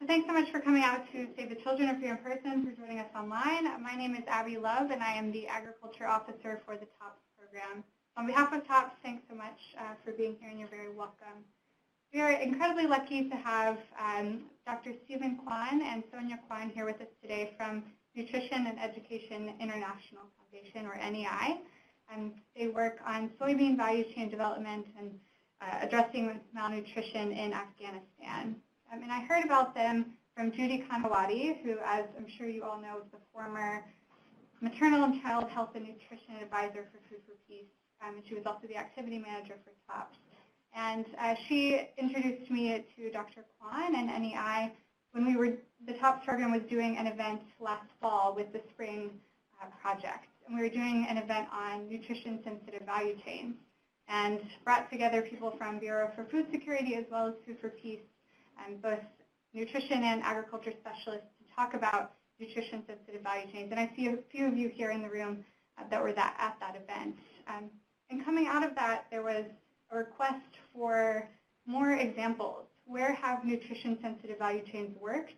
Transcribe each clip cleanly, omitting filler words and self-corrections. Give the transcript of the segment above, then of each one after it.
So thanks so much for coming out to Save the Children if you're in person, for joining us online. My name is Abby Love, and I am the Agriculture Officer for the TOPS program. On behalf of TOPS, thanks so much for being here, and you're very welcome. We are incredibly lucky to have Dr. Stephen Kwan and Sonia Kwan here with us today from Nutrition and Education International Foundation, or NEI. They work on soybean value chain development and addressing malnutrition in Afghanistan. And I heard about them from Judy Kanawati, who, as I'm sure you all know, is the former maternal and child health and nutrition advisor for Food for Peace, and she was also the activity manager for TOPS. And she introduced me to Dr. Kwan and NEI when the TOPS program was doing an event last fall with the Spring Project. And we were doing an event on nutrition-sensitive value chains and brought together people from Bureau for Food Security as well as Food for Peace, and both nutrition and agriculture specialists, to talk about nutrition-sensitive value chains. And I see a few of you here in the room that were at that event. And coming out of that, there was a request for more examples. Where have nutrition-sensitive value chains worked?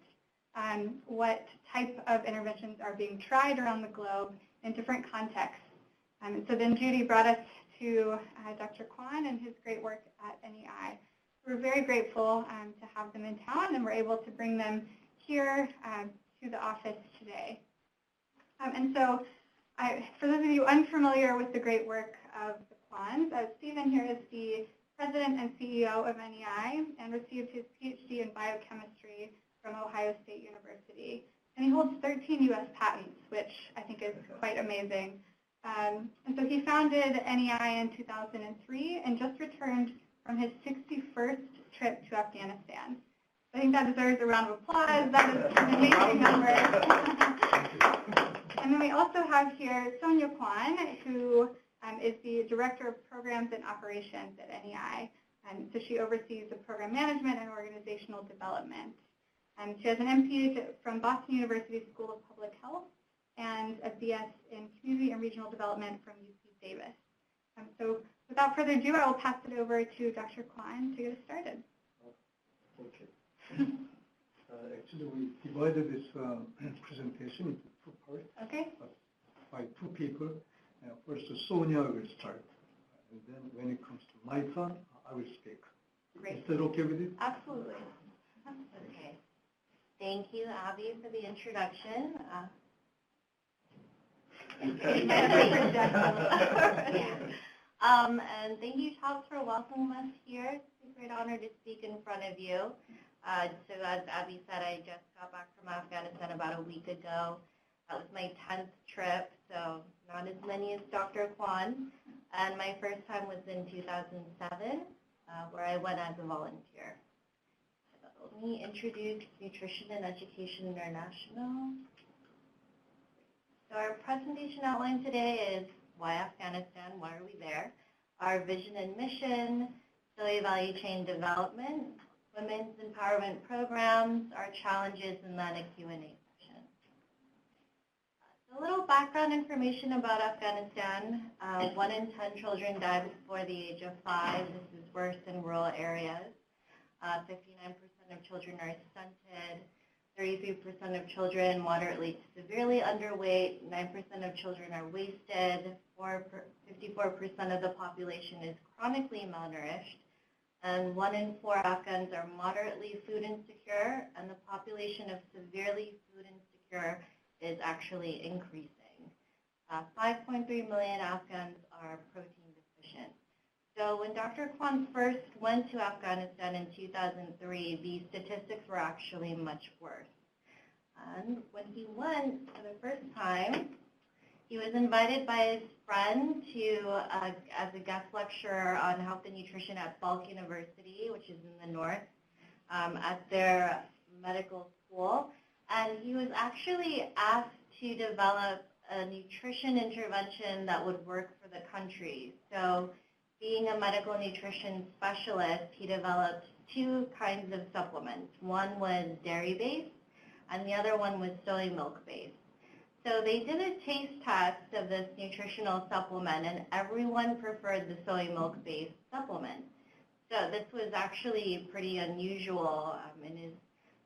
What type of interventions are being tried around the globe in different contexts? And so then Judy brought us to Dr. Kwan and his great work at NEI. We're very grateful to have them in town, and we're able to bring them here to the office today. And so for those of you unfamiliar with the great work of the Kwans, Stephen here is the president and CEO of NEI and received his PhD in biochemistry from Ohio State University. And he holds 13 U.S. patents, which I think is quite amazing. And so he founded NEI in 2003 and just returned from his 61st trip to Afghanistan. I think that deserves a round of applause. That is an amazing number. And then we also have here Sonia Kwan, who is the Director of Programs and Operations at NEI. And so she oversees the program management and organizational development. And she has an MPH from Boston University School of Public Health and a BS in Community and Regional Development from UC Davis. So without further ado, I will pass it over to Dr. Kwan to get us started. Okay. Actually, we divided this presentation into two parts. Okay. By two people. First, Sonia will start. And then when it comes to my turn, I will speak. Great. Is that okay with you? Absolutely. Okay. Thank you, Abby, for the introduction. And thank you, TOPS, for welcoming us here. It's a great honor to speak in front of you. So as Abby said, I just got back from Afghanistan about a week ago. That was my 10th trip, so not as many as Dr. Kwan. And my first time was in 2007, where I went as a volunteer. So let me introduce Nutrition and Education International. So our presentation outline today is why Afghanistan, why are we there, our vision and mission, soy value chain development, women's empowerment programs, our challenges, and then a Q&A session. So a little background information about Afghanistan. 1 in 10 children die before the age of 5. This is worse in rural areas. 59% of children are stunted. 33% of children moderately to severely underweight, 9% of children are wasted, 54% of the population is chronically malnourished, and 1 in 4 Afghans are moderately food insecure, and the population of severely food insecure is actually increasing. 5.3 million Afghans are protein deficient. So when Dr. Kwan first went to Afghanistan in 2003, the statistics were actually much worse. And when he went for the first time, he was invited by his friend to as a guest lecturer on health and nutrition at Falk University, which is in the north, at their medical school. And he was actually asked to develop a nutrition intervention that would work for the country. So being a medical nutrition specialist, he developed 2 kinds of supplements. One was dairy-based, and the other one was soy milk-based. So they did a taste test of this nutritional supplement, and everyone preferred the soy milk-based supplement. So this was actually pretty unusual and is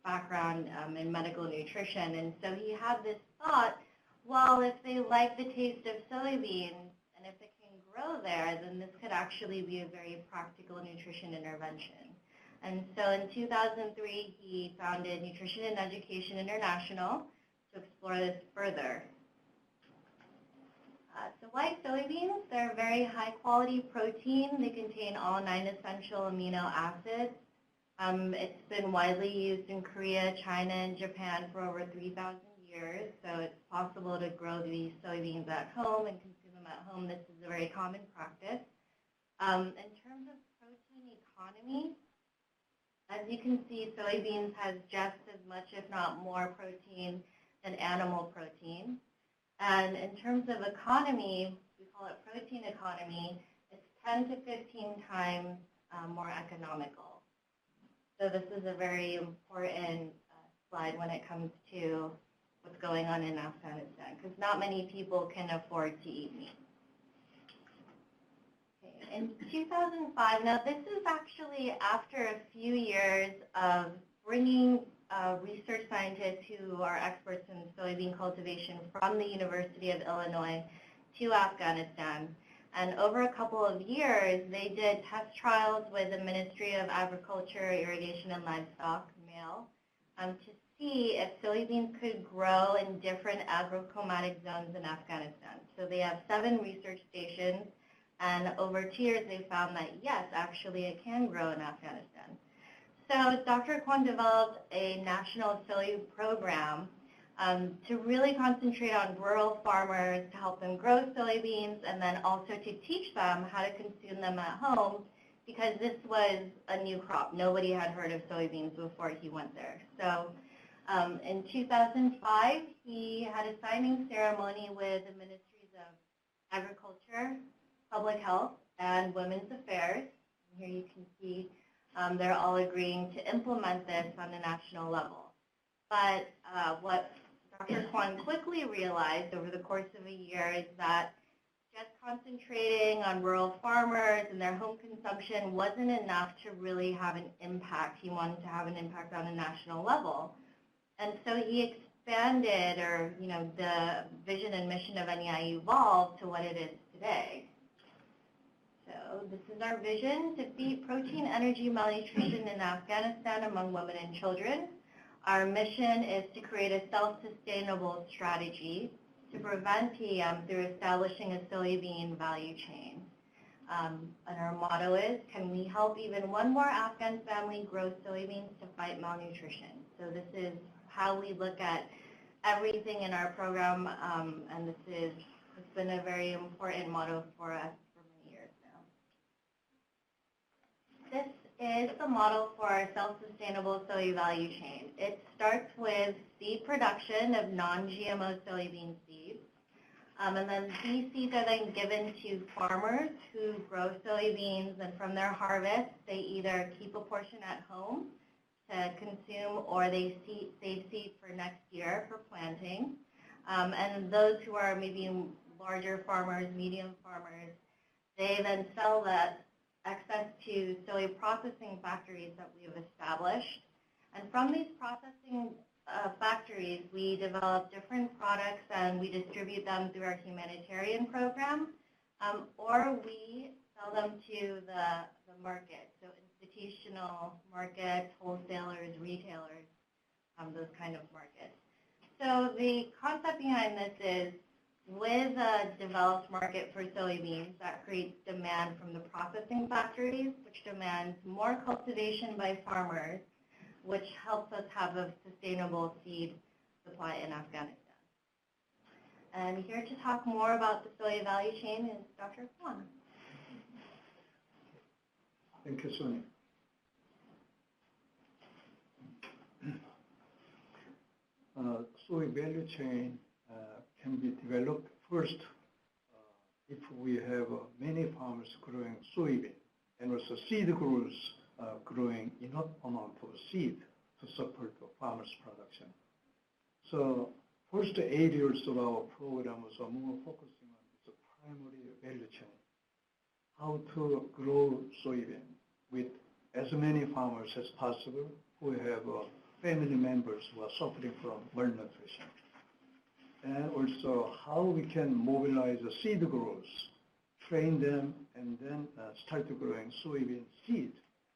background in medical nutrition, and so he had this thought, well, if they like the taste of soybeans and if it can grow there, then this could actually be a very practical nutrition intervention. And so in 2003, he founded Nutrition and Education International to explore this further. So why soybeans? They're very high quality protein. They contain all 9 essential amino acids. It's been widely used in Korea, China, and Japan for over 3,000 years. So it's possible to grow these soybeans at home and consume them at home. This is a very common practice. In terms of protein economy, as you can see, soybeans has just as much, if not more, protein than animal protein. And in terms of economy, we call it protein economy, it's 10 to 15 times more economical. So this is a very important slide when it comes to what's going on in Afghanistan, because not many people can afford to eat meat. Okay. In 2005, now this is actually after a few years of bringing research scientists who are experts in soybean cultivation from the University of Illinois to Afghanistan. And over a couple of years, they did test trials with the Ministry of Agriculture, Irrigation, and Livestock, MAIL, to see if soybeans could grow in different agroclimatic zones in Afghanistan. So they have 7 research stations, and over 2 years, they found that, yes, actually it can grow in Afghanistan. So Dr. Kwan developed a national soy program to really concentrate on rural farmers to help them grow soybeans and then also to teach them how to consume them at home, because this was a new crop. Nobody had heard of soybeans before he went there. So in 2005, he had a signing ceremony with the Ministries of Agriculture, Public Health, and Women's Affairs. And here you can see they're all agreeing to implement this on a national level. But what Dr. Kwan quickly realized over the course of a year is that just concentrating on rural farmers and their home consumption wasn't enough to really have an impact. He wanted to have an impact on a national level. And so he expanded, or the vision and mission of NEI evolved to what it is today. So this is our vision: defeat protein, energy, malnutrition in Afghanistan among women and children. Our mission is to create a self-sustainable strategy to prevent PM through establishing a soybean value chain. And our motto is, can we help even one more Afghan family grow soybeans to fight malnutrition? So this is how we look at everything in our program, and it's been a very important motto for us for many years now. This is the model for our self-sustainable soy value chain. It starts with seed production of non-GMO soybean seeds. And then these seeds are then given to farmers who grow soybeans, and from their harvest, they either keep a portion at home to consume, or they save seed for next year for planting. And those who are maybe larger farmers, medium farmers, they then sell that excess to soy processing factories that we have established. And from these processing factories, we develop different products and we distribute them through our humanitarian program, or we sell them to the market, so institutional markets, wholesalers, retailers, those kind of markets. So the concept behind this is, with a developed market for soybeans, that creates demand from the processing factories, which demands more cultivation by farmers, which helps us have a sustainable seed supply in Afghanistan. And here to talk more about the soy value chain is Dr. Kwan. Thank you, Sonia. Soy value chain can be developed first if we have many farmers growing soybean, and also seed growers growing enough amount of seed to support the farmers' production. So first 8 years of our program was more focusing on the primary value chain, how to grow soybean with as many farmers as possible who have family members who are suffering from malnutrition. And also how we can mobilize the seed growers, train them, and then start growing soybean seed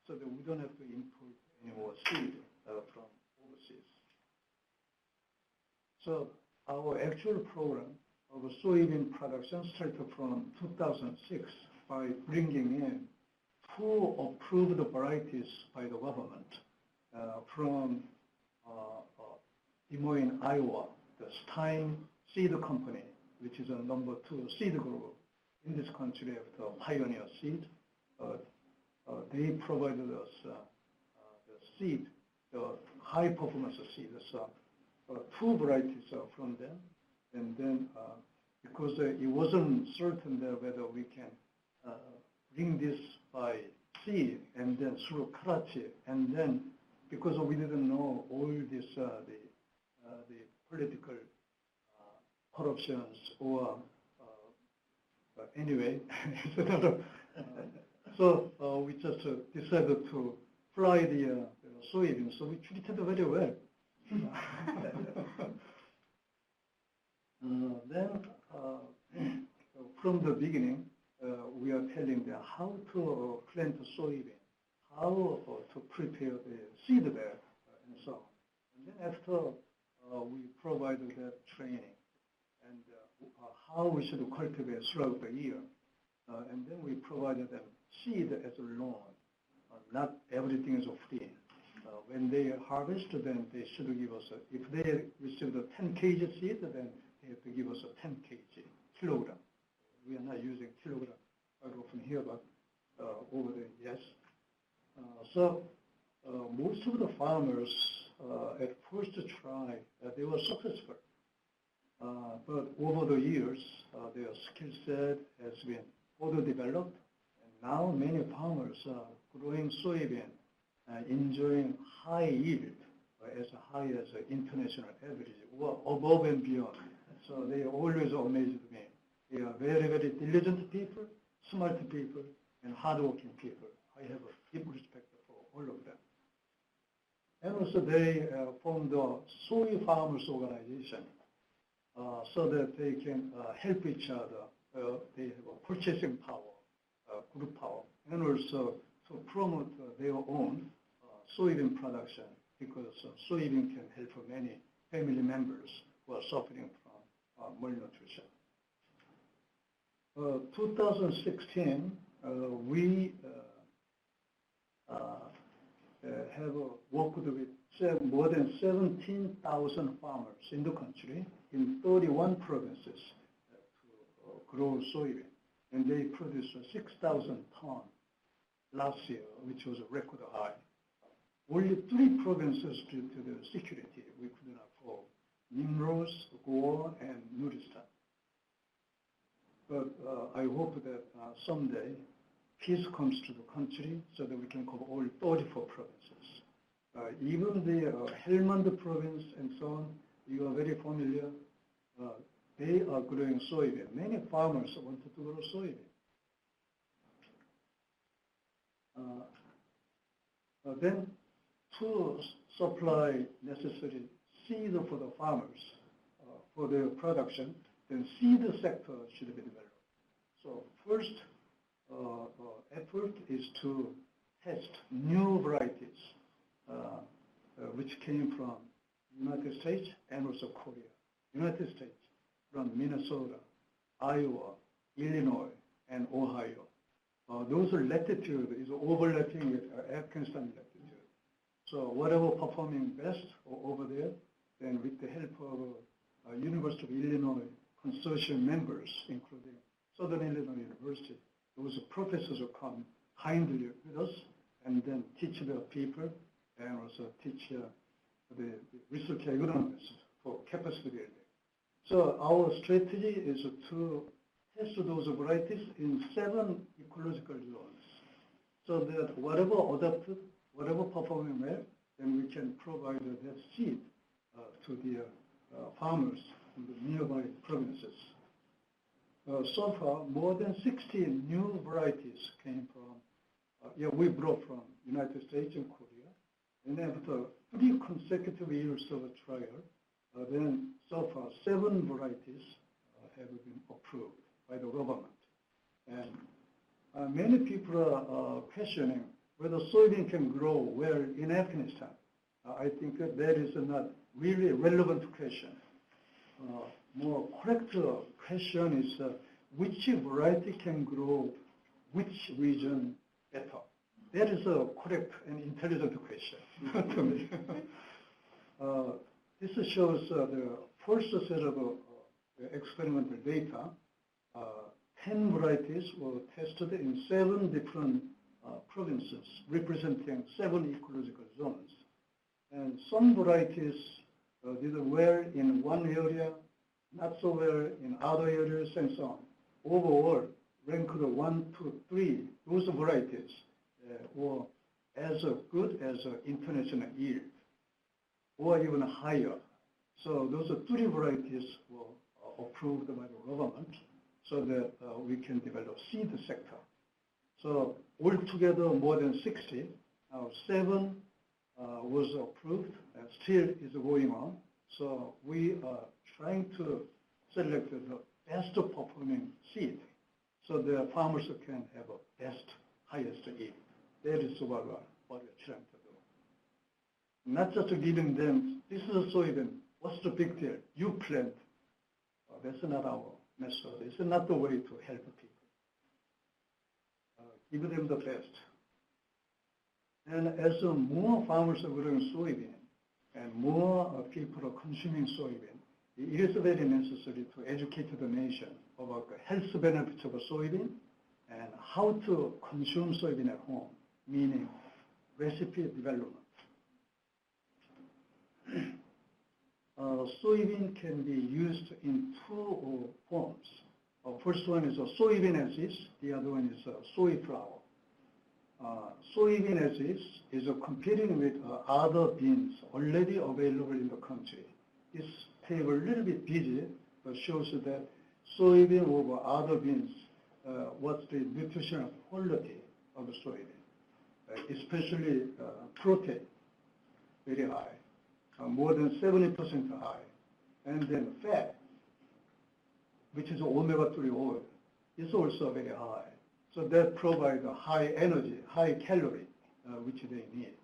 so that we don't have to import any more seed from overseas. So our actual program of soybean production started from 2006 by bringing in 2 approved varieties by the government from Des Moines, Iowa, the Stein Seed Company, which is a number 2 seed grower in this country after Pioneer Seed. They provided us the seed, the high performance seed. So 2 varieties from them. And then because it wasn't certain whether we can bring this by sea and then through Karachi, and then because we didn't know all this, the political corruptions or anyway, so we just decided to fly the soybeans. So we treated it very well. Then from the beginning, we are telling them how to plant the soybean, how to prepare the seed bed, and so on. And then after we provided that training and how we should cultivate throughout the year. And then we provided them seed as a loan. Not everything is free. When they harvest, then they should give us, if they receive the 10 kg seed, then they have to give us a 10 kilogram. We are not using kilogram quite often here, but over there, yes. So most of the farmers at first try, they were successful. But over the years, their skill set has been further developed. And now many farmers are growing soybean, enjoying high yield, as high as international average, or above and beyond. So they always amazed me. They are very, very diligent people, smart people, and hardworking people. I have a deep respect for all of them. And also they formed a soy farmers organization so that they can help each other. They have a purchasing power, group power, and also to promote their own soybean production, because soybean can help many family members who are suffering from malnutrition. 2016, we have worked with more than 17,000 farmers in the country in 31 provinces to grow soybean. And they produced 6,000 tons last year, which was a record high. Only 3 provinces due to the security we could not afford: Nimrod, Goa, and Nuristan. But I hope that someday peace comes to the country so that we can cover all 34 provinces. Even the Helmand province and so on, you are very familiar. They are growing soybean. Many farmers wanted to grow soybean. Then to supply necessary seed for the farmers for their production, then seed sector should be developed. So first effort is to test new varieties which came from United States and also Korea. United States from Minnesota, Iowa, Illinois, and Ohio. Those latitude is overlapping with Afghanistan latitude. So whatever performing best over there, then with the help of University of Illinois consortium members, including Southern Illinois University, those professors will come kindly with us and then teach the people and also teach the research agronomists for capacity building. So our strategy is to test those varieties in 7 ecological zones, so that whatever adapted, whatever performing well, then we can provide that seed to the farmers in the nearby provinces. So far, more than 60 new varieties came from, we brought from United States and Korea. And after 3 consecutive years of trial, then so far 7 varieties have been approved by the government. And many people are questioning whether soybean can grow well in Afghanistan. I think that is not really a relevant question. More correct question is which variety can grow which region better? That is a correct and intelligent question to me. This shows the first set of experimental data. 10 varieties were tested in 7 different provinces, representing 7 ecological zones. And some varieties did well in one area, not so well in other areas, and so on. Overall, ranked 1 to 3, those varieties were as good as international yield, or even higher. So those 3 varieties were approved by the government so that we can develop seed sector. So altogether more than 60, 7 was approved and still is going on. So we are trying to select the best performing seed so the farmers can have a best, highest yield. That is what we're trying to do. Not just giving them, this is a soybean, what's the big deal? You plant. That's not our method. It's not the way to help people. Give them the best. And as more farmers are growing soybean and more people are consuming soybean, it is very necessary to educate the nation about the health benefits of a soybean and how to consume soybean at home, meaning recipe development. Soybean can be used in 2 forms. First one is a soybean as is, the other one is soy flour. Soybean as is competing with other beans already available in the country. This table a little bit busy, but shows that soybean over other beans, what's the nutritional quality of the soybean, especially protein, very high, more than 70% high, and then fat, which is omega-3 oil, is also very high. So that provides a high energy, high calorie, which they need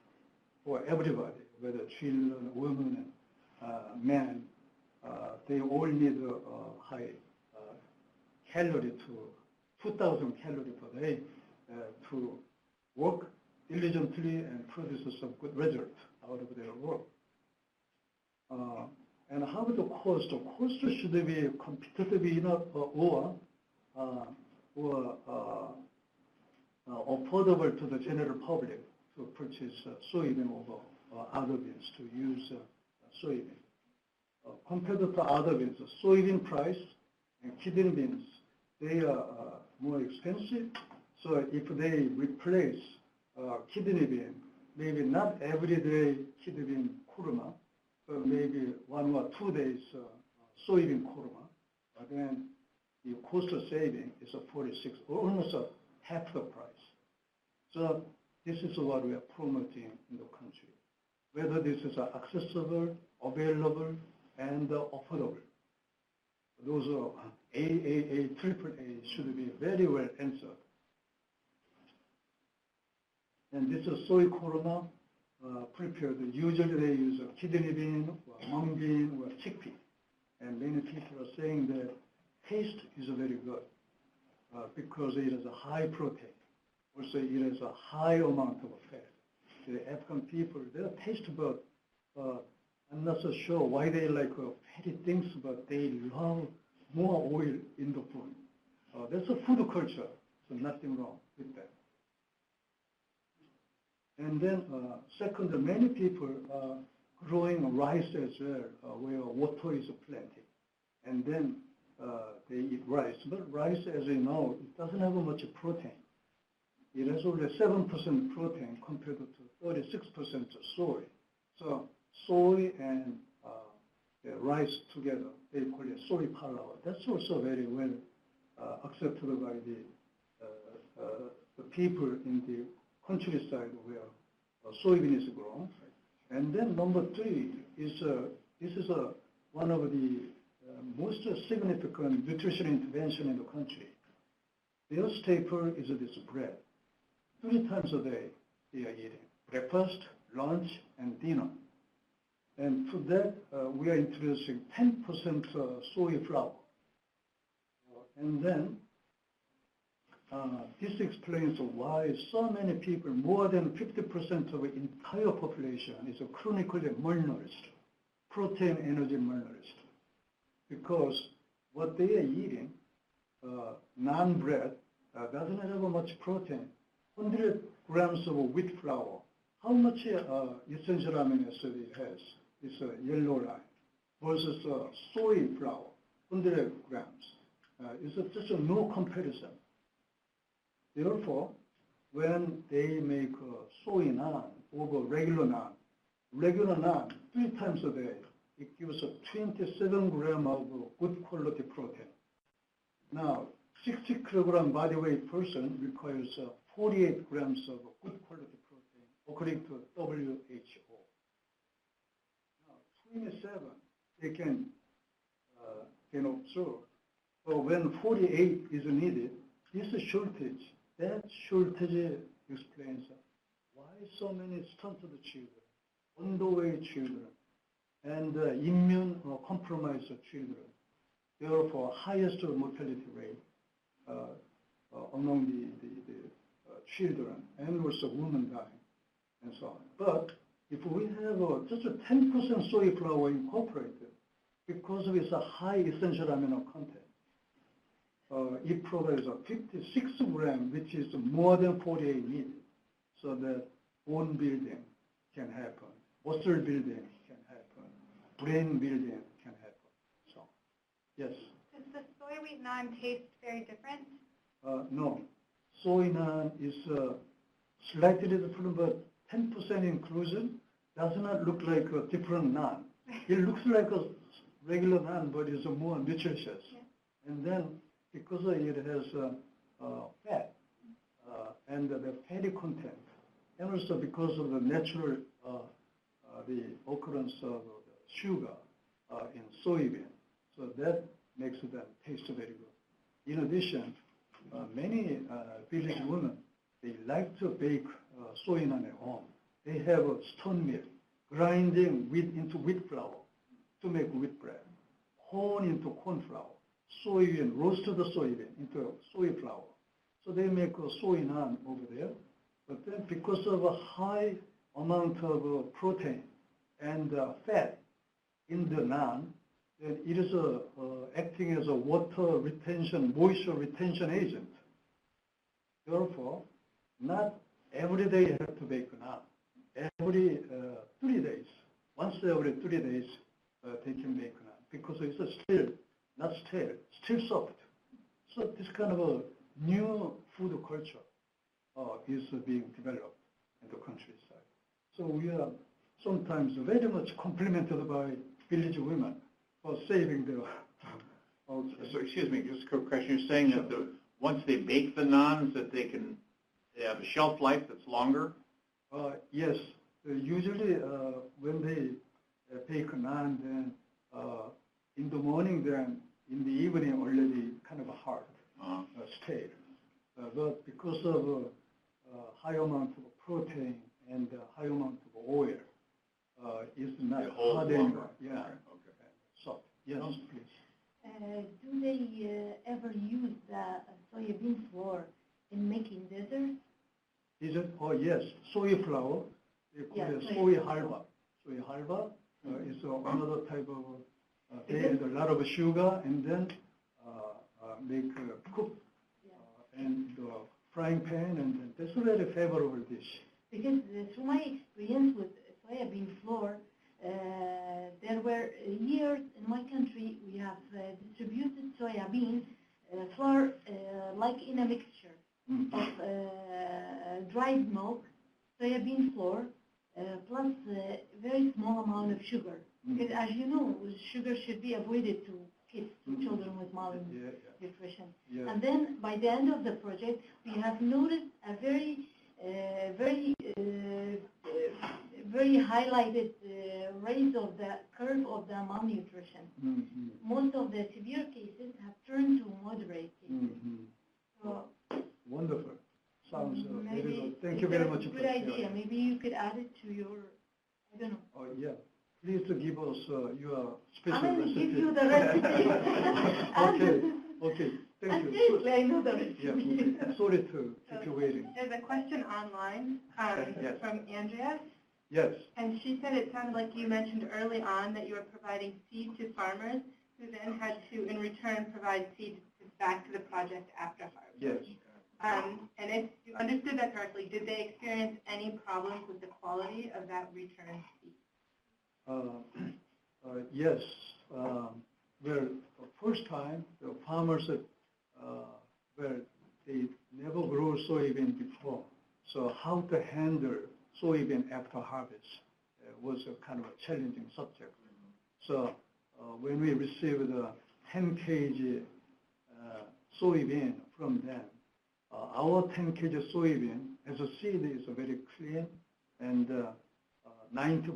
for everybody, whether children, women, men. They all need high calorie to 2,000 calories per day to work diligently and produce some good result out of their work. And how about the cost? The cost should be competitive enough or affordable to the general public to purchase soybean over other beans, to use soybean. Compared to other beans, soybean price and kidney beans, they are more expensive. So if they replace kidney bean, maybe not every day kidney bean kurma, but maybe 1 or 2 days soybean kurma, then the cost of saving is 46, or almost half the price. So this is what we are promoting in the country. Whether this is accessible, available, and affordable. Those are AAA, AAA should be very well answered. And this is soy kurma prepared. Usually they use kidney bean, or mung bean, or chickpea. And many people are saying that taste is very good because it is a high protein. Also, it is a high amount of fat. The Afghan people, their taste bud, I'm not so sure why they like fatty things, but they love more oil in the food. That's a food culture, so nothing wrong with that. And then second, many people are growing rice as well, where water is plenty. And then they eat rice. But rice, as you know, it doesn't have much protein. It has only 7% protein compared to 36% soy. So soy and rice together, they call it soy palawa. That's also very well accepted by the people in the countryside where soybean is grown. And then number three is this is one of the most significant nutrition intervention in the country. Their staple is this bread. 3 times a day they are eating breakfast, lunch, and dinner. And to that we are introducing 10% soy flour. And then this explains why so many people, more than 50% of the entire population, is chronically malnourished, protein energy malnourished. Because what they are eating, naan bread, doesn't have much protein. 100 grams of wheat flour. How much essential amino acid it has? It's a yellow line. Versus soy flour, 100 grams. It's just no comparison. Therefore, when they make soy naan over regular naan 3 times a day, it gives 27 grams of good quality protein. Now, 60 kilogram body weight person requires 48 grams of good quality protein, according to WHO. Now, 27 they can observe. But when 48 is needed, this shortage, that shortage explains why so many stunted children, underweight children, and immune compromised children, therefore highest mortality rate among the children and also women dying and so on. But if we have just a 10% soy flour incorporated, because of its high essential amino content, it provides 56 grams, which is more than 48 needed, so that bone building can happen, muscle building can happen, brain building can happen. So, yes? Does the soy wheat naan taste very different? No. Soy naan is slightly different, but 10% inclusion does not look like a different naan. It looks like a regular naan, but it's more nutritious. Yeah. And then, because it has fat and the fatty content, and also because of the natural the occurrence of sugar in soybean, so that makes them taste very good. In addition, many village women, they like to bake soy naan at home. They have a stone mill, grinding wheat into wheat flour to make wheat bread, corn into corn flour, soybean, roasted soybean into soy flour. So they make a soy naan over there. But then because of a high amount of protein and fat in the naan, then it is acting as a water retention, moisture retention agent. Therefore, not every day you have to bake naan. Every 3 days, once every 3 days, they can make naan because it's still not stale, still soft. So this kind of a new food culture is being developed in the countryside. So we are sometimes very much complimented by village women for saving their. So excuse me, just a quick question. You're saying that once they bake the naans, that they have a shelf life that's longer? Yes. Usually when they bake naan, then in the morning, then in the evening already kind of hard, stale. But because of high amount of protein and high amount of oil, it's not hard anymore. Yeah. Okay. So, yes, please. Do they ever use the soybean flour in making desserts? Is it? Oh, yes. Soy flour. They call it soy halva. Soy halva is another type of. They add a lot of sugar and then make cook and frying pan, and that's a very favorable dish. Because through my experience with soybean flour, there were years in my country we have distributed soybean flour like in a mixture of dried milk, soybean flour, plus a very small amount of sugar. Because as you know, sugar should be avoided to kids, to children with malnutrition. Yeah. And then by the end of the project, we have noticed a very very highlighted raise of the curve of the malnutrition. Most of the severe cases have turned to moderate cases. So, wonderful. Sounds very maybe good. Thank you very much. Good idea. Maybe you could add it to your, I don't know. Oh, yeah. Please give us your special I'm going to recipe. give you the recipe. Okay. Thank you. Absolutely, I know the recipe. Yeah, okay. Sorry to keep you waiting. There's a question online Yes. from Andrea, Yes. and she said it sounded like you mentioned early on that you were providing seed to farmers who then had to, in return, provide seed back to the project after harvest. Yes. And if you understood that correctly, did they experience any problems with the quality of that return seed? Yes. Well, the first time, the farmers, they never grew soybean before. So how to handle soybean after harvest was a kind of a challenging subject. So when we received 10 kg soybean from them, our 10 kg soybean as a seed is very clean and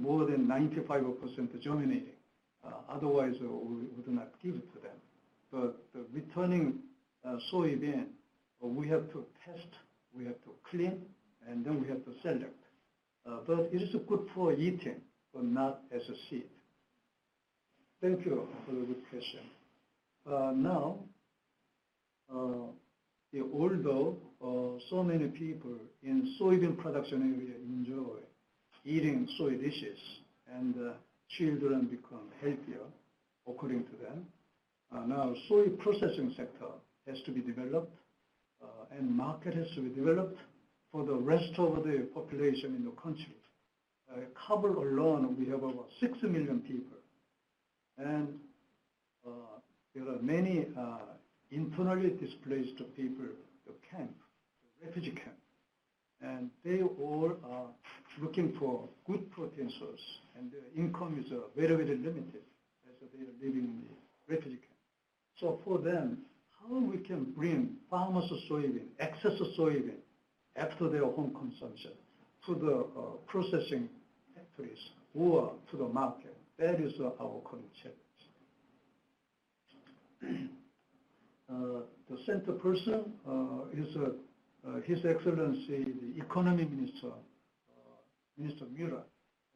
more than 95% germinating. Otherwise, we would not give it to them. But the returning soybean, we have to test, we have to clean, and then we have to select. But it is good for eating, but not as a seed. Thank you for the good question. Now, although so many people in soybean production area enjoy eating soy dishes and children become healthier, according to them, now soy processing sector has to be developed and market has to be developed for the rest of the population in the country. Kabul alone, we have about 6 million people. And there are many internally displaced people, the camp, the refugee camp. And they all are looking for good protein source, and their income is very, very limited as they are living in the refugee camp. So for them, how we can bring farmers' soybean, excess soybean, after their home consumption, to the processing factories or to the market. That is our current challenge. The center person is His Excellency, the Economy Minister, Minister Mura.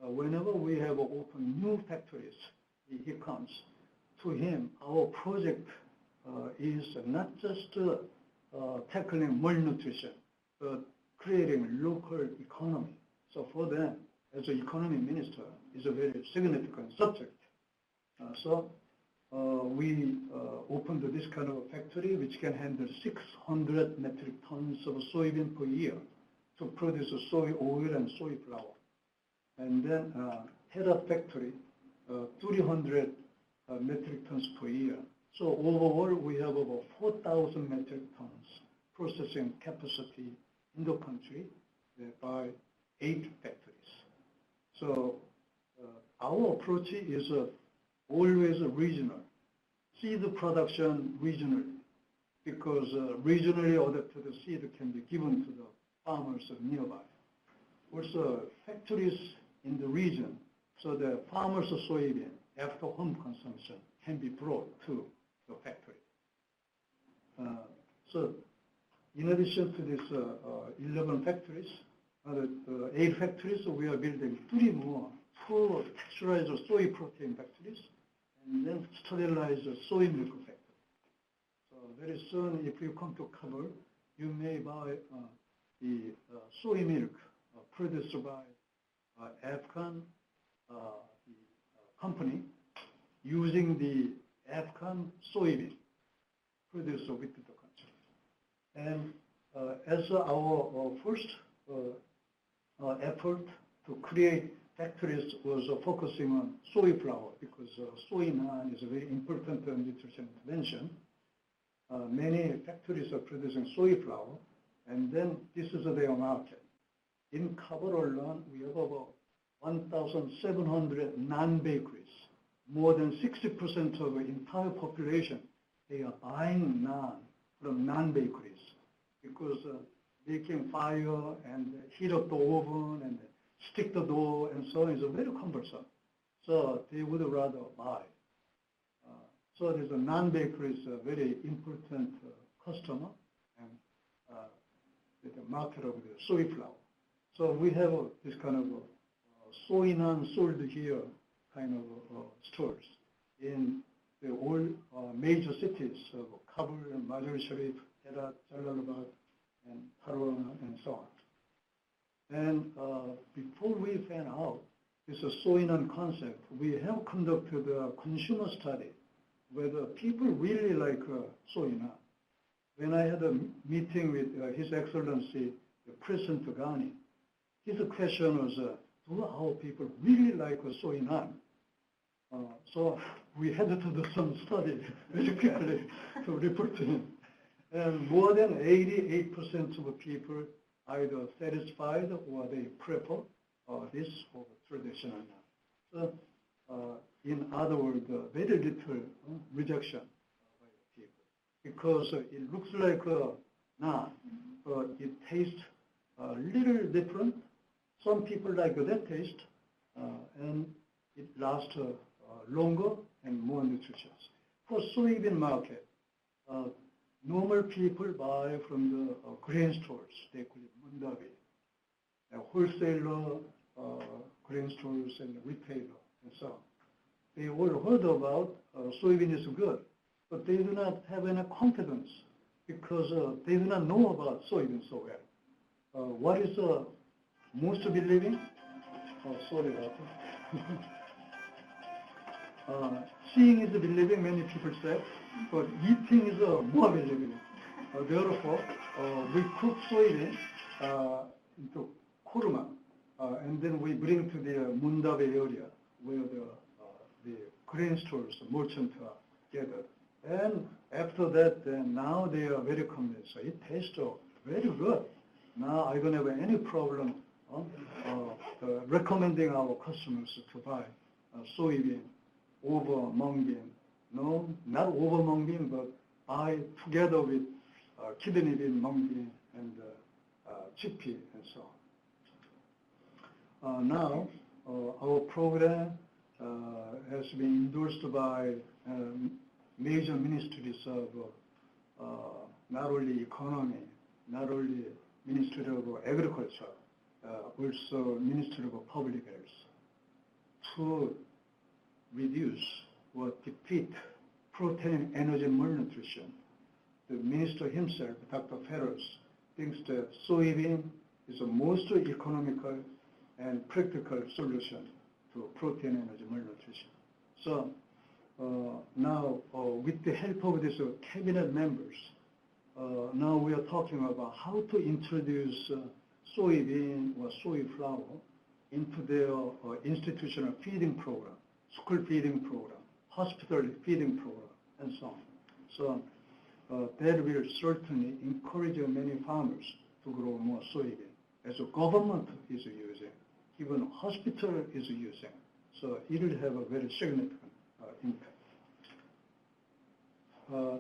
Whenever we have opened new factories, he comes. To him, our project is not just tackling malnutrition, but creating local economy. So for them, as an economy minister, is a very significant subject. So we opened this kind of a factory which can handle 600 metric tons of soybean per year to produce soy oil and soy flour. And then Hera factory, 300 metric tons per year. So overall, we have about 4,000 metric tons processing capacity in the country by 8 factories. So our approach is always regional. Seed production regionally, because regionally adapted seed can be given to the farmers nearby. Also, factories in the region, so the farmers' soybean after home consumption can be brought to the factory. So, in addition to these 11 factories, 8 factories, we are building 3 more, 2 texturized soy protein factories, and then sterilized soy milk factory. So very soon, if you come to Kabul, you may buy the soy milk produced by Afghan company using the Afghan soybean produced within the country. And as our first effort to create factories was focusing on soy flour, because soy naan is a very important nutrition intervention. Many factories are producing soy flour, and then this is their market. In Kabul alone, we have about 1,700 non-bakeries. More than 60% of the entire population, they are buying naan from non-bakeries, because making fire and heat up the oven and stick the dough and so on is very cumbersome. So they would rather buy. So there's a non-baker is a very important customer and the market of the soy flour. So we have this kind of soy naan sold here kind of stores in the all major cities of Kabul, Mazar Sharif, Herat, Jalalabad, and Parwana, and so on. And before we found out this soy naan concept, we have conducted a consumer study whether people really like soy naan. When I had a meeting with His Excellency, the President Ghani, his question was, do our people really like soy naan? So we had to do some study very quickly to report to him. And more than 88% of people either satisfied or they prefer this over traditional naan. So in other words, very little rejection by the people because it looks like naan, but it tastes a little different. Some people like that taste, and it lasts longer and more nutritious. For soybean market, normal people buy from the grain stores. They call it mundabi. Wholesaler, grain stores, and retailer, and so on. They all heard about soybean is good, but they do not have any confidence because they do not know about soybean so well. What is most believing? Oh, sorry about that. Seeing is believing, many people say, but eating is more believing. Therefore, we cook soybean into kurma, and then we bring to the mundabe area where the grain stores, merchants are gathered. And after that, now they are very convinced. So it tastes very good. Now I don't have any problem recommending our customers to buy soybean over mung bean. No, not over mung bean, but buy together with kidney bean, mung bean, and chickpea, and so on. Now, our program has been endorsed by major ministries of not only economy, not only Ministry of Agriculture, also Ministry of Public Health, to reduce or defeat protein energy malnutrition. The minister himself, Dr. Ferros, thinks that soybean is the most economical and practical solution to protein energy malnutrition. So now, with the help of these cabinet members, now we are talking about how to introduce soybean or soy flour into their institutional feeding program, school feeding program, hospital feeding program, and so on. So that will certainly encourage many farmers to grow more soybean, as the government is using, even hospital is using. So it will have a very significant impact.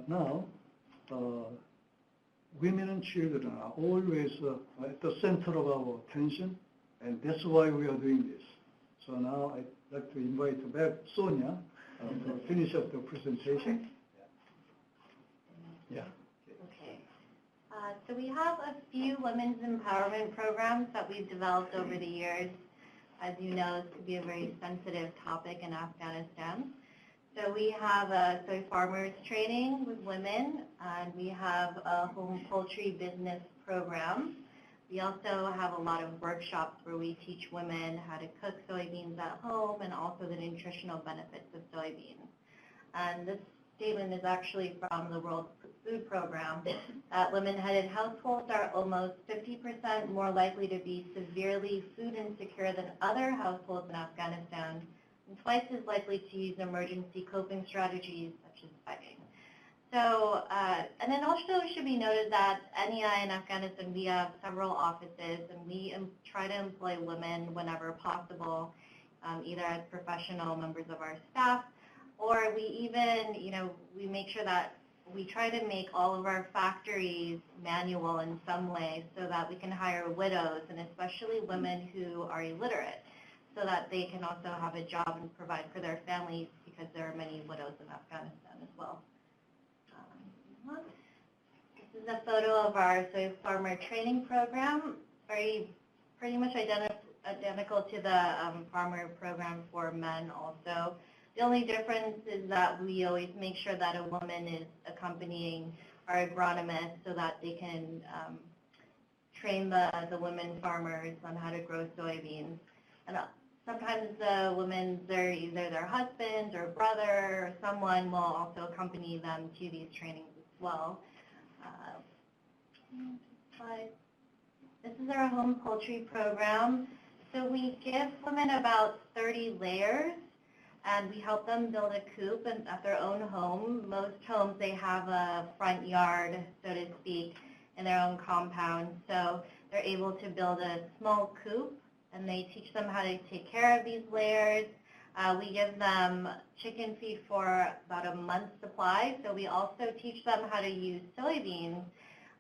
Now, women and children are always at the center of our attention, and that's why we are doing this. So now I'd like to invite back Sonia to finish up the presentation. Yeah. Okay. So we have a few women's empowerment programs that we've developed over the years. As you know, this could be a very sensitive topic in Afghanistan. So we have a soy farmers training with women, and we have a home poultry business program. We also have a lot of workshops where we teach women how to cook soybeans at home and also the nutritional benefits of soybeans. And this statement is actually from the World Food Program, that women-headed households are almost 50% more likely to be severely food insecure than other households in Afghanistan, and twice as likely to use emergency coping strategies such as begging. So, and then also it should be noted that NEI in Afghanistan, we have several offices, and we try to employ women whenever possible, either as professional members of our staff, or we even, we make sure that we try to make all of our factories manual in some way so that we can hire widows and especially women who are illiterate so that they can also have a job and provide for their families because there are many widows in Afghanistan as well. This is a photo of our soy farmer training program, pretty much identical to the farmer program for men also. The only difference is that we always make sure that a woman is accompanying our agronomist so that they can train the women farmers on how to grow soybeans. And sometimes the women, they're either their husbands or brother or someone will also accompany them to these trainings as well. This is our home poultry program. So we give women about 30 layers and we help them build a coop at their own home. Most homes, they have a front yard, so to speak, in their own compound. So they're able to build a small coop and they teach them how to take care of these layers. We give them chicken feed for about a month's supply. So we also teach them how to use soybeans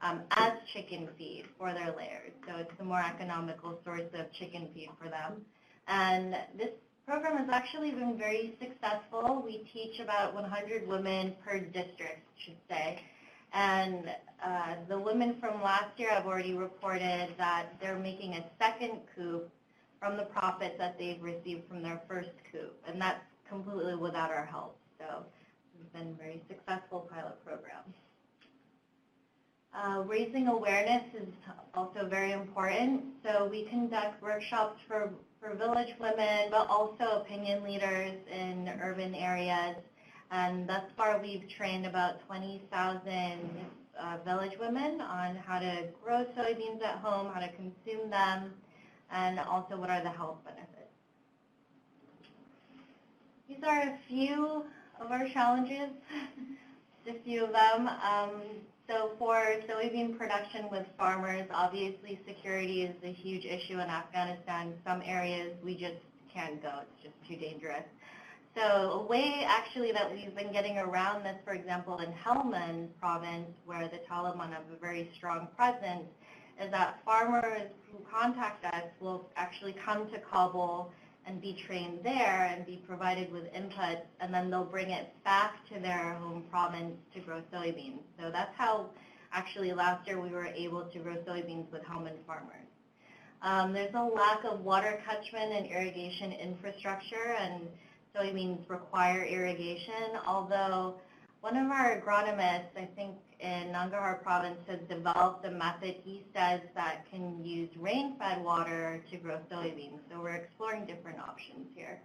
as chicken feed for their layers. So it's a more economical source of chicken feed for them. And this program has actually been very successful. We teach about 100 women per district, I should say. And the women from last year have already reported that they're making a second coop from the profits that they've received from their first coop. And that's completely without our help. So it's been a very successful pilot program. Raising awareness is also very important. So we conduct workshops for village women, but also opinion leaders in urban areas. And thus far, we've trained about 20,000 village women on how to grow soybeans at home, how to consume them, and also what are the health benefits. These are a few of our challenges, just a few of them. So for soybean production with farmers, obviously security is a huge issue in Afghanistan. Some areas we just can't go. It's just too dangerous. So a way actually that we've been getting around this, for example, in Helmand province, where the Taliban have a very strong presence, is that farmers who contact us will actually come to Kabul and be trained there and be provided with inputs, and then they'll bring it back to their home province to grow soybeans. So that's how actually last year we were able to grow soybeans with Helmand farmers. There's a lack of water catchment and irrigation infrastructure, and soybeans require irrigation, although one of our agronomists, I think in Nangarhar province, has developed a method he says that can use rain-fed water to grow soybeans. So we're exploring different options here.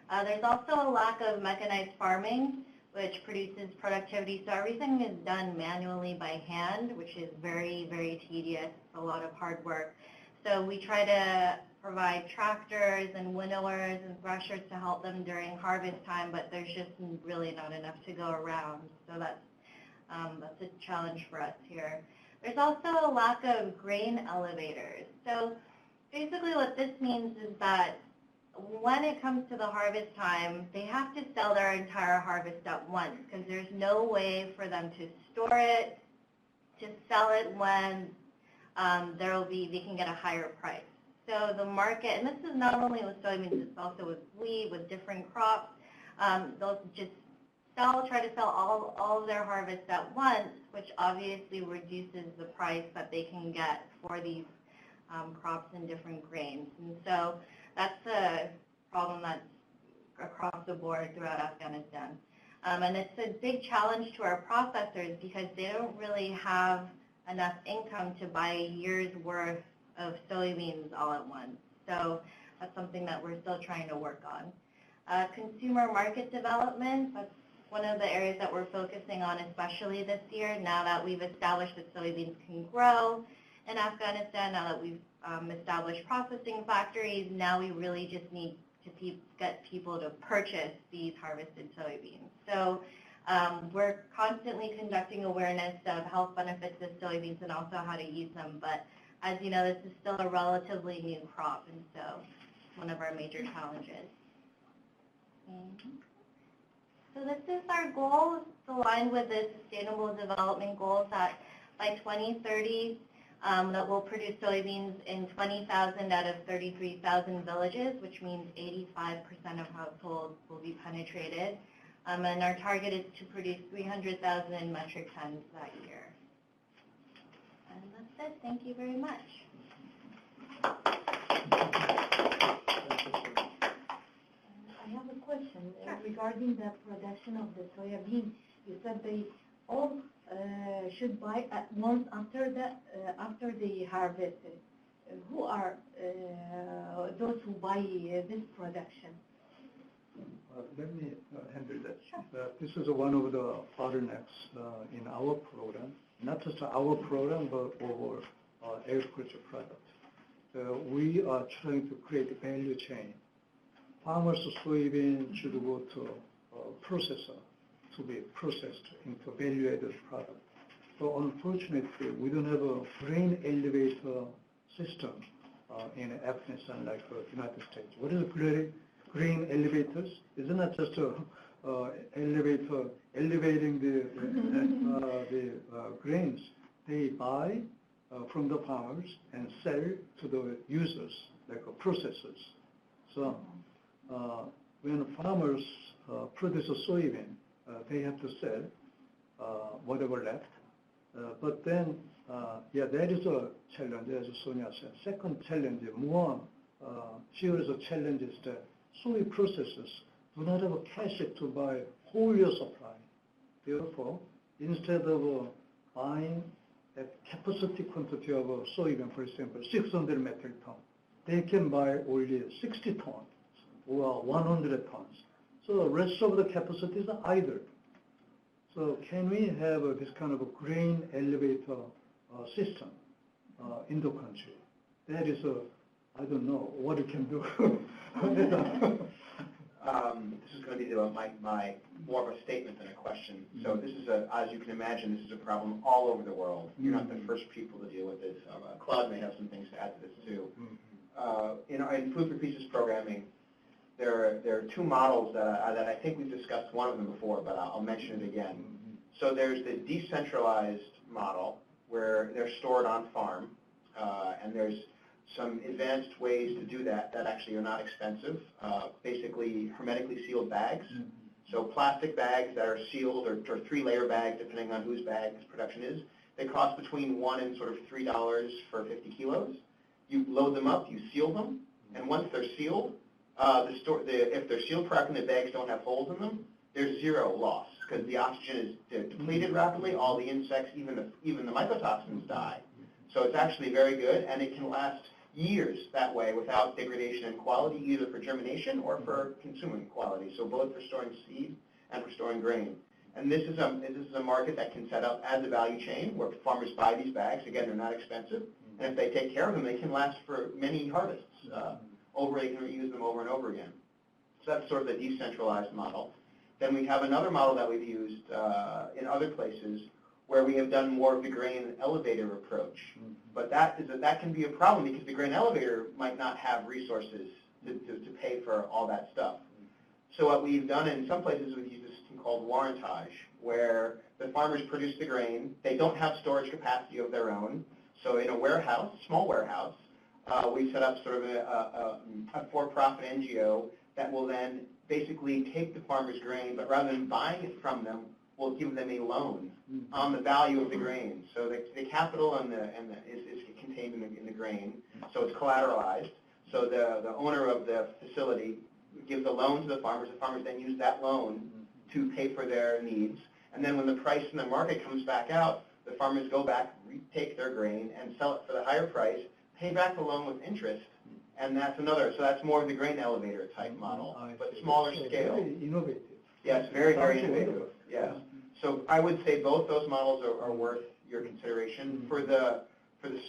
There's also a lack of mechanized farming, which produces productivity. So everything is done manually by hand, which is very, very tedious. It's a lot of hard work. So we try to provide tractors and winnowers and threshers to help them during harvest time, but there's just really not enough to go around. So that's a challenge for us here. There's also a lack of grain elevators. So basically what this means is that when it comes to the harvest time, they have to sell their entire harvest at once because there's no way for them to store it, to sell it when they can get a higher price. So the market, and this is not only with soybeans, it's also with wheat, with different crops, they'll just try to sell all of their harvest at once, which obviously reduces the price that they can get for these crops and different grains. And so that's a problem that's across the board throughout Afghanistan. And it's a big challenge to our processors because they don't really have enough income to buy a year's worth of soybeans all at once. So that's something that we're still trying to work on. Consumer market development, that's one of the areas that we're focusing on, especially this year, now that we've established that soybeans can grow in Afghanistan, now that we've established processing factories, now we really just need to get people to purchase these harvested soybeans. So we're constantly conducting awareness of health benefits of soybeans and also how to use them, but as you know, this is still a relatively new crop, and so one of our major challenges. So this is our goal. It's aligned with the Sustainable Development Goals that by 2030, that will produce soybeans in 20,000 out of 33,000 villages, which means 85% of households will be penetrated. And our target is to produce 300,000 metric tons that year. And that's it. Thank you very much. I have a question regarding the production of the soybean. You said they all should buy at once after the harvest. Who are those who buy this production? Let me handle that. This is one of the bottlenecks in our program, not just our program, but over agriculture products. We are trying to create a value chain. Farmers' soybean should go to a processor to be processed into value-added product. So unfortunately, we don't have a grain elevator system in Afghanistan like the United States. What is grain elevators? It's not just a elevator elevating the grains. They buy from the farmers and sell to the users, like processors. So when farmers produce a soybean, they have to sell whatever left. But then, that is a challenge, as Sonia said. Second challenge, more serious challenge is that soy processors do not have a cash to buy whole year supply. Therefore, instead of buying a capacity quantity of soybean, for example, 600 metric tons, they can buy only 60 tons or 100 tons. So the rest of the capacity is idle. So can we have this kind of a grain elevator system in the country? That is I don't know what it can do. This is going to be my more of a statement than a question. So this is as you can imagine, this is a problem all over the world. You're not the first people to deal with this. Claude may have some things to add to this too. In Food for Pieces programming, there are two models that I think we've discussed one of them before, but I'll mention it again. So there's the decentralized model where they're stored on farm, and there's some advanced ways to do that actually are not expensive. Basically hermetically sealed bags. So plastic bags that are sealed, or 3-layer bags depending on whose bag this production is. They cost between $1 and sort of $3 for 50 kilos. You load them up, you seal them, and once they're sealed, if they're sealed correctly and the bags don't have holes in them, there's zero loss because the oxygen is depleted rapidly. All the insects, even the mycotoxins die. So it's actually very good, and it can last years that way without degradation in quality, either for germination or for consuming quality. So both for storing seed and for storing grain. And this is a market that can set up as a value chain where farmers buy these bags. Again, they're not expensive, and if they take care of them, they can last for many harvests. They can use them over and over again. So that's sort of the decentralized model. Then we have another model that we've used in other places where we have done more of the grain elevator approach. But that can be a problem because the grain elevator might not have resources to pay for all that stuff. So what we've done in some places, we've used this thing called warrantage, where the farmers produce the grain. They don't have storage capacity of their own. So in a warehouse, small warehouse, we set up sort of a for-profit NGO that will then basically take the farmer's grain, but rather than buying it from them, we'll give them a loan on the value of the grain. So the capital is contained in the grain, so it's collateralized. So the owner of the facility gives a loan to the farmers. The farmers then use that loan to pay for their needs. And then when the price in the market comes back out, the farmers go back, retake their grain, and sell it for the higher price, pay back the loan with interest, and that's another. So that's more of the grain elevator type model, but smaller scale. Very innovative. Yes, very, very innovative. Yes. So I would say both those models are worth your consideration. For the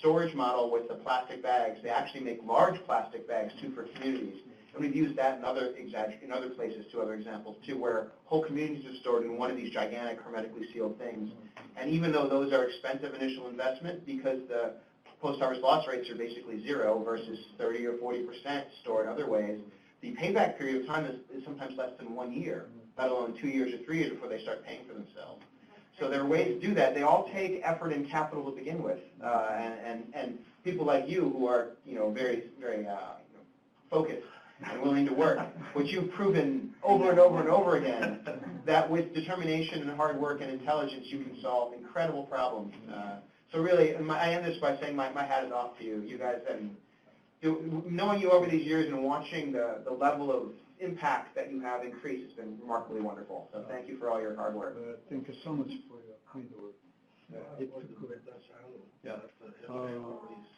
storage model with the plastic bags, they actually make large plastic bags too for communities. And we've used that in other places, two other examples too, where whole communities are stored in one of these gigantic hermetically sealed things. And even though those are expensive initial investment, because the post-harvest loss rates are basically zero versus 30 or 40% stored other ways, the payback period of time is sometimes less than 1 year, let alone 2 years or 3 years before they start paying for themselves. So there are ways to do that. They all take effort and capital to begin with, and people like you who are, very, very focused and willing to work, which you've proven over and over and over again, that with determination and hard work and intelligence, you can solve incredible problems. So really, I end this by saying my hat is off to you. You guys, and knowing you over these years and watching the level of impact that you have increased has been remarkably wonderful. So thank you for all your hard work. Thank you so much for your kind words.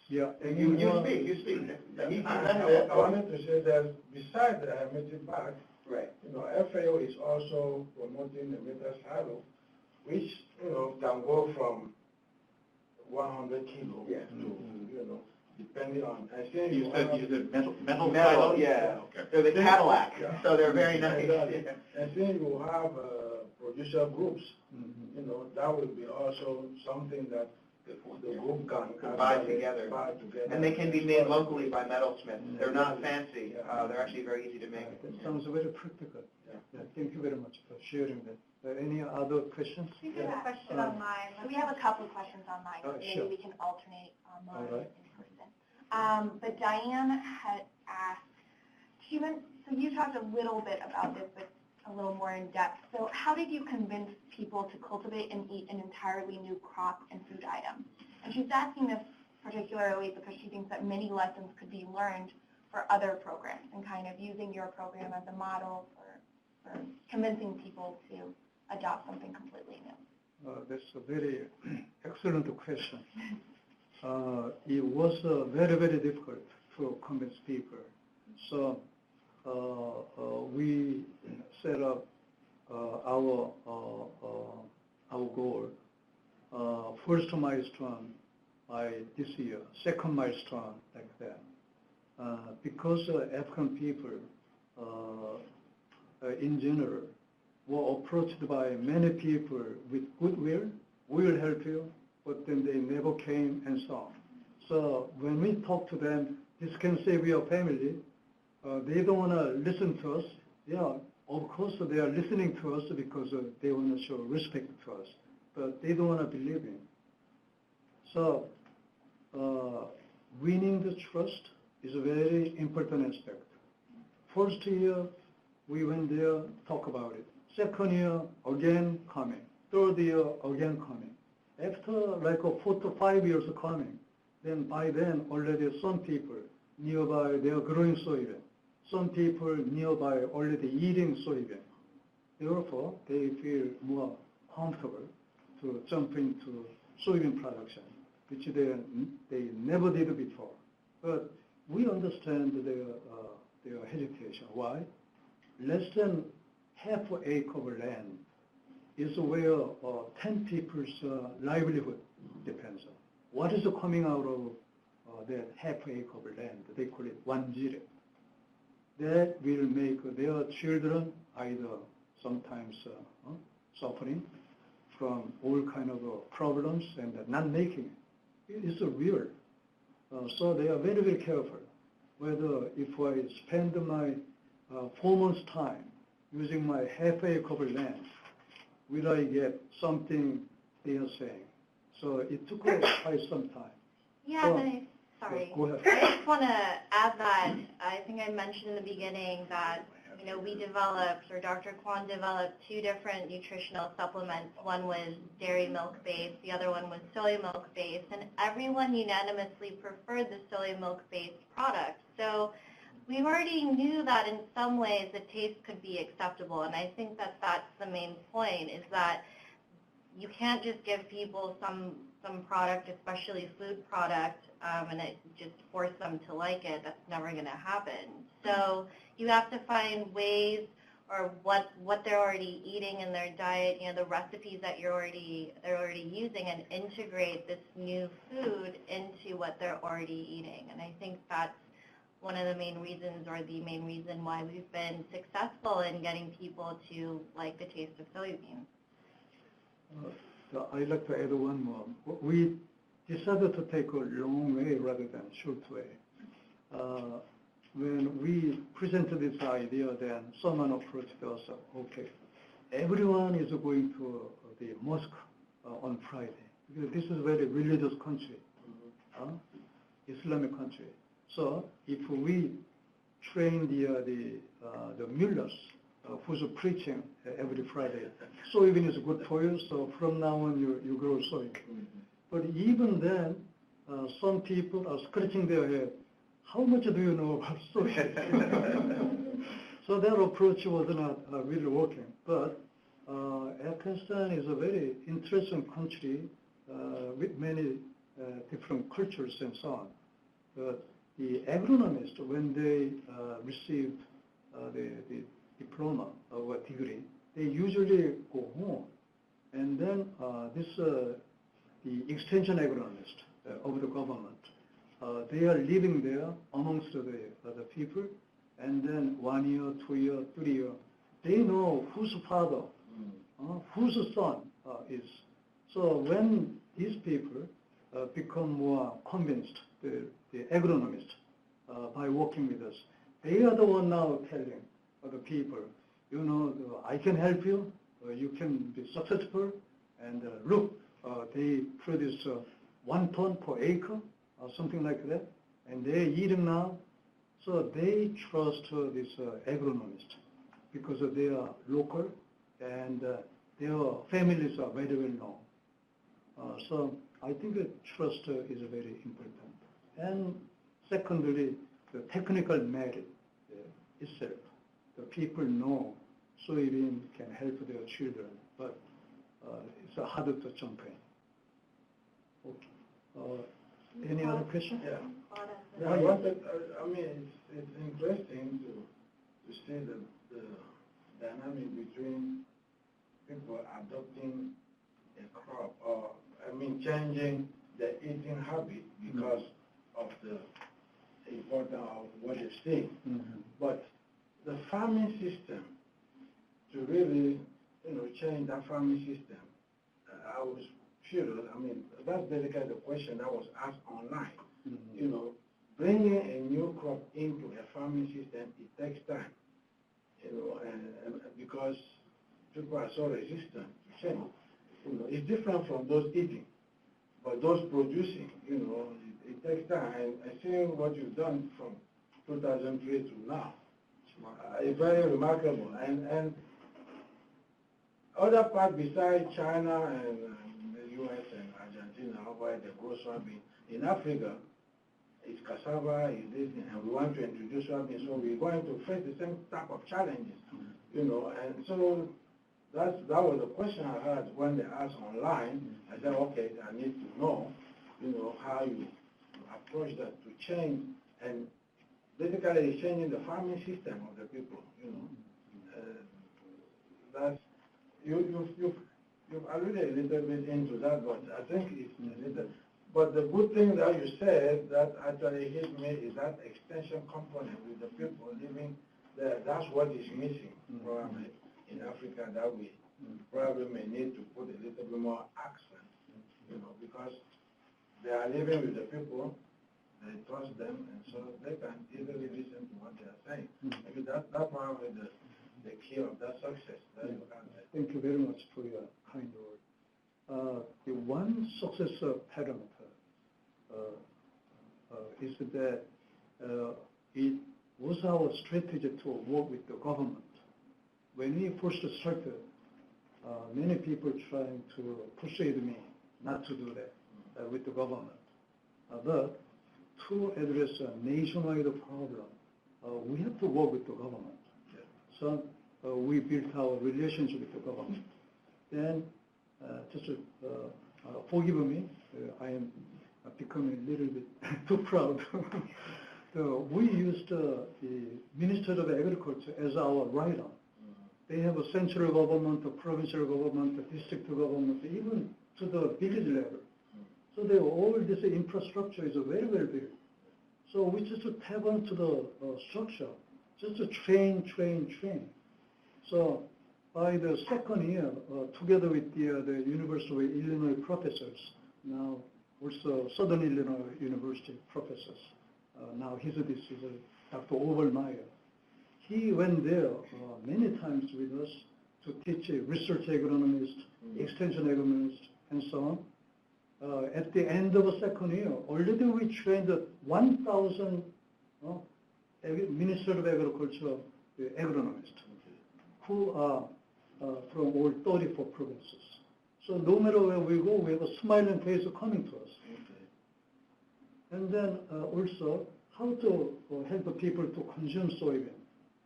Yeah. You speak. I wanted to say that besides the hermetic bag, Right. FAO is also promoting the metasilo, which, can go from 100 kilos to, depending on, I think You said metal Metal, silos? yeah. Okay. They're the Cadillac, Yeah. so they're very nice. And then you have producer groups, that will be also something that the group can Buy actually together. buy together. And they can be made locally by metalsmiths. They're not fancy. They're actually very easy to make. That sounds very practical. Yeah. Thank you very much for sharing that. Any other questions? We have a question online. We have a couple of questions online. Oh, Maybe sure. we can alternate online All right. and in person. But Diane had asked, so you talked a little bit about this, but a little more in depth. So how did you convince people to cultivate and eat an entirely new crop and food item? And she's asking this particularly because she thinks that many lessons could be learned for other programs and kind of using your program as a model for convincing people to adopt something completely new. That's a very excellent question. It was very, very difficult to convince people. So we set up our goal. First milestone by this year, second milestone like that. Because African people in general were approached by many people with goodwill, we will help you, but then they never came and so on. So when we talk to them, this can save your family, they don't want to listen to us. Yeah, of course they are listening to us because they want to show respect to us, but they don't want to believe in. So winning the trust is a very important aspect. First year, we went there, talk about it. Second year, again coming. Third year, again coming. After like 4 to 5 years coming, then by then already some people nearby they are growing soybean. Some people nearby already eating soybean. Therefore, they feel more comfortable to jump into soybean production, which they never did before. But we understand their hesitation. Why? Less than half an acre of land is where 10 people's livelihood depends on. What is coming out of that half acre of land? They call it 1 jire. That will make their children either sometimes suffering from all kind of problems and not making it. It is real. So they are very, very careful whether if I spend my 4 months' time using my half acre of land, will I get something they are saying? So it took quite some time. Yeah, So, sorry. Go ahead. I just want to add that I think I mentioned in the beginning that we developed, or Dr. Kwan developed, 2 different nutritional supplements. One was dairy milk based, the other one was soy milk based, and everyone unanimously preferred the soy milk based product. So we already knew that in some ways the taste could be acceptable, and I think that that's the main point, is that you can't just give people some product, especially food product, and it just force them to like it. That's never going to happen. So you have to find ways, or what they're already eating in their diet, the recipes that they're already using, and integrate this new food into what they're already eating. And I think that's one of the main reasons, or the main reason why we've been successful in getting people to like the taste of soybeans. I'd like to add one more. We decided to take a long way rather than short way. when we presented this idea, then someone approached us, okay, everyone is going to the mosque on Friday, because this is a very religious country, Islamic country. So if we train the mullahs who's preaching every Friday, soybean is good for you, so from now on you grow soybean. But even then, some people are scratching their head. How much do you know about soybean? So their approach was not really working. But Afghanistan is a very interesting country with many different cultures and so on. But the agronomists, when they receive the diploma or degree, they usually go home. And then the extension agronomist of the government, they are living there amongst the people, and then 1 year, 2 year, 3 year, they know whose father, whose son is. So when these people become more convinced, the agronomists, by working with us, they are the one now telling other people, you know, I can help you, you can be successful, and look, they produce 1 ton per acre, or something like that, and they're eating now. So they trust this agronomist because they are local and their families are very well known. So I think that trust is very important. And secondly, the technical merit itself. The people know soybean can help their children, but it's harder to jump in. Okay. Any other question? Yeah. Yeah, I mean, it's interesting to see the dynamic between people adopting a crop, or I mean, changing their eating habit because of the importance of what they've seen. But the farming system, to really, change that farming system, I was curious. I mean, that's basically the question that was asked online. Bringing a new crop into a farming system, it takes time, and because people are so resistant to change. It's different from those eating, but those producing, it takes time. And seeing what you've done from 2003 to now, it's very remarkable. And other parts besides China and the U.S. and Argentina, where they grow soybean, in Africa, it's cassava, it's this, and we want to introduce soybean, so we're going to face the same type of challenges, and so that was the question I had when they asked online. I said, okay, I need to know, how you approach that to change, and basically changing the farming system of the people, that's, you've alluded a little bit into that, but I think it's a little. But the good thing that you said that actually hit me is that extension component with the people living there. That's what is missing probably in Africa, that we probably may need to put a little bit more accent, because they are living with the people, they trust them, and so they can easily listen to what they are saying. Maybe that's probably the key of that success that you have. Thank you very much for your kind word. The one success parameter is that it was our strategy to work with the government. When we first started, many people trying to persuade me not to do that with the government. But to address a nationwide problem, we have to work with the government. So we built our relationship with the government. Then, just forgive me, I am becoming a little bit too proud. So we used the Minister of Agriculture as our rider. They have a central government, a provincial government, a district government, even to the village level. So all this infrastructure is very well built. So we just tap onto the structure, just to train. So by the second year, together with the University of Illinois professors, now also Southern Illinois University professors, now this is Dr. Overmeyer. He went there many times with us to teach a research agronomist, extension agronomist, and so on. At the end of the second year, already we trained 1,000 Ministry of Agriculture agronomists who are from all 34 provinces. So no matter where we go, we have a smiling face coming to us. And then also, how to help the people to consume soybean.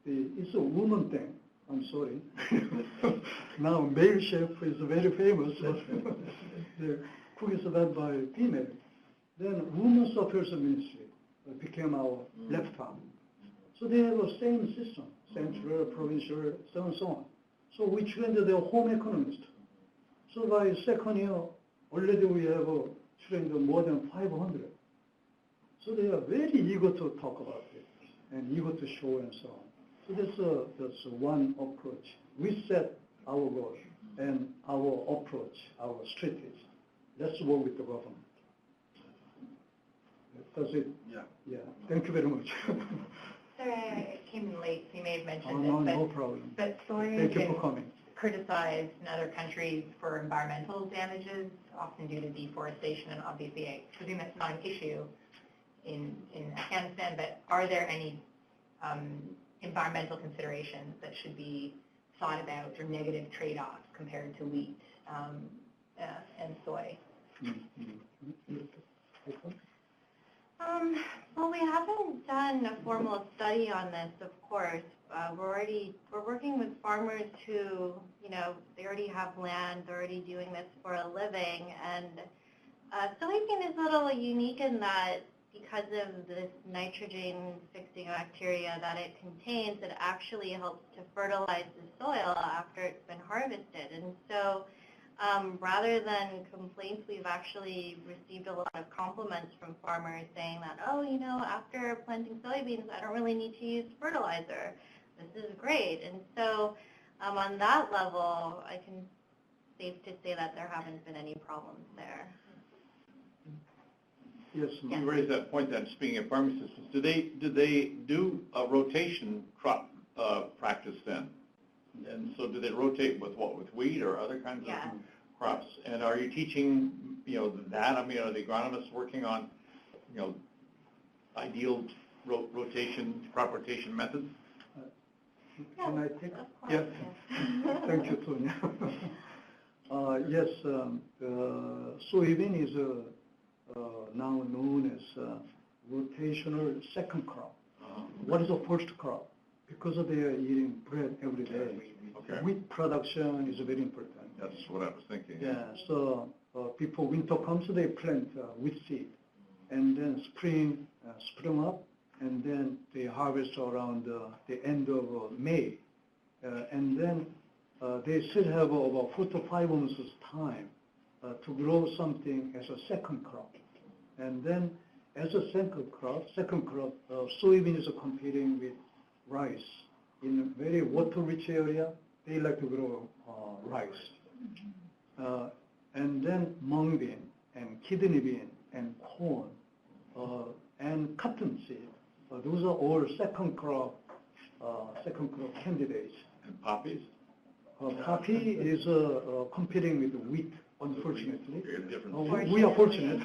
It's a woman thing, I'm sorry. Now male chef is very famous. The cook is done by female. Then Women's Affairs Ministry became our left arm. So they have the same system, central, provincial, so on and so on. So we trained their home economist. So by second year, already we have trained more than 500. So they are very eager to talk about it and eager to show and so on. So that's one approach. We set our goal and our approach, our strategy. Let's work with the government. That's it. Yeah. Thank you very much. Sorry, I came in late, so you may have mentioned No problem. but soy Thank you is for coming. criticized in other countries for environmental damages, often due to deforestation, and obviously I presume that's not an issue in Afghanistan, but are there any environmental considerations that should be thought about or negative trade-offs compared to wheat and soy? Well, we haven't done a formal study on this, of course. We're working with farmers who, they already have land, they're already doing this for a living, and soybean is a little unique in that because of this nitrogen-fixing bacteria that it contains, it actually helps to fertilize the soil after it's been harvested. And so rather than complaints, we've actually received a lot of compliments from farmers saying that, after planting soybeans, I don't really need to use fertilizer. This is great. And so on that level, I can safe to say that there haven't been any problems there. Yes, You raised that point then, speaking of farming systems, do they do a rotation crop practice then? And so do they rotate with what, with wheat or other kinds of crops? And are you teaching, that? I mean, are the agronomists working on, ideal crop rotation methods? Can I take? Of course, Yes. Thank you, Tonya. Yes, soybean is now known as rotational second crop. What is the first crop? Because they are eating bread every day. Okay. Wheat production is very important. That's what I was thinking. Yeah, so before winter comes, they plant wheat seed. And then spring up, and then they harvest around the end of May. And then they still have about 4 to 5 months time to grow something as a second crop. And then as a second crop, soybean is competing with rice. In a very water-rich area, they like to grow rice. And then mung bean, and kidney bean, and corn, and cotton seed. Those are all second crop candidates. And poppies? Poppy is competing with wheat, unfortunately. Different. We are fortunate.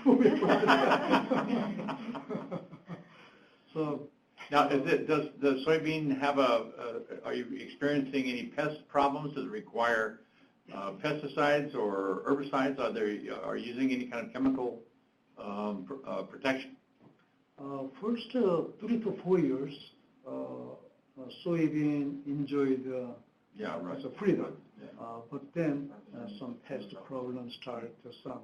So now, does soybean have are you experiencing any pest problems? Does it require pesticides or herbicides? Are you using any kind of chemical protection? First 3 to 4 years, soybean enjoyed as a freedom. But then some pest problems started, some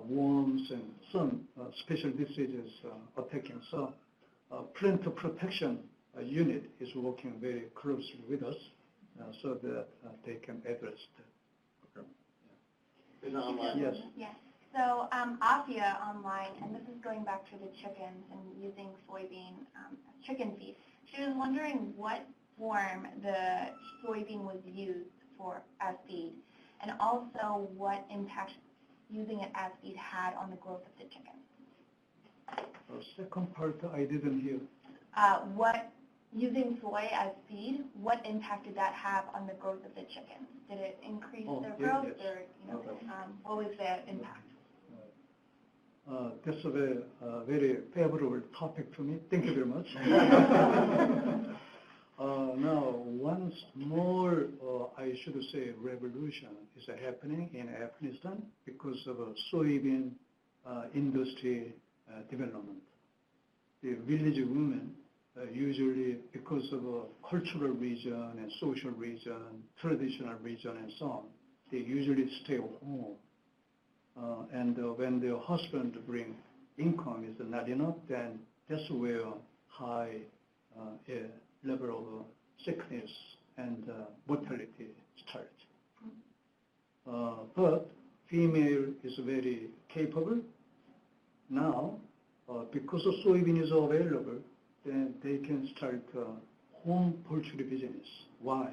worms and some special diseases attacking. So plant protection unit is working very closely with us so that they can address that. Okay. Yes. Yes. So Afia online, and this is going back to the chickens and using soybean as chicken feed. She was wondering what form the soybean was used for as feed, and also what impact using it as feed had on the growth of the chickens. Second part I didn't hear. using soy as feed, what impact did that have on the growth of the chickens? Did it increase their growth, yes. or what was the impact? That's a very favorable topic to me. Thank you very much. Now, one small, I should say, revolution is happening in Afghanistan because of soybean industry development. The village women, usually because of a cultural reason and social reason, traditional reason, and so on, they usually stay home. And when their husband bring income is not enough, then that's where high level of sickness and mortality starts. But female is very capable. Now, because of soybean is available, then they can start home poultry business. Why?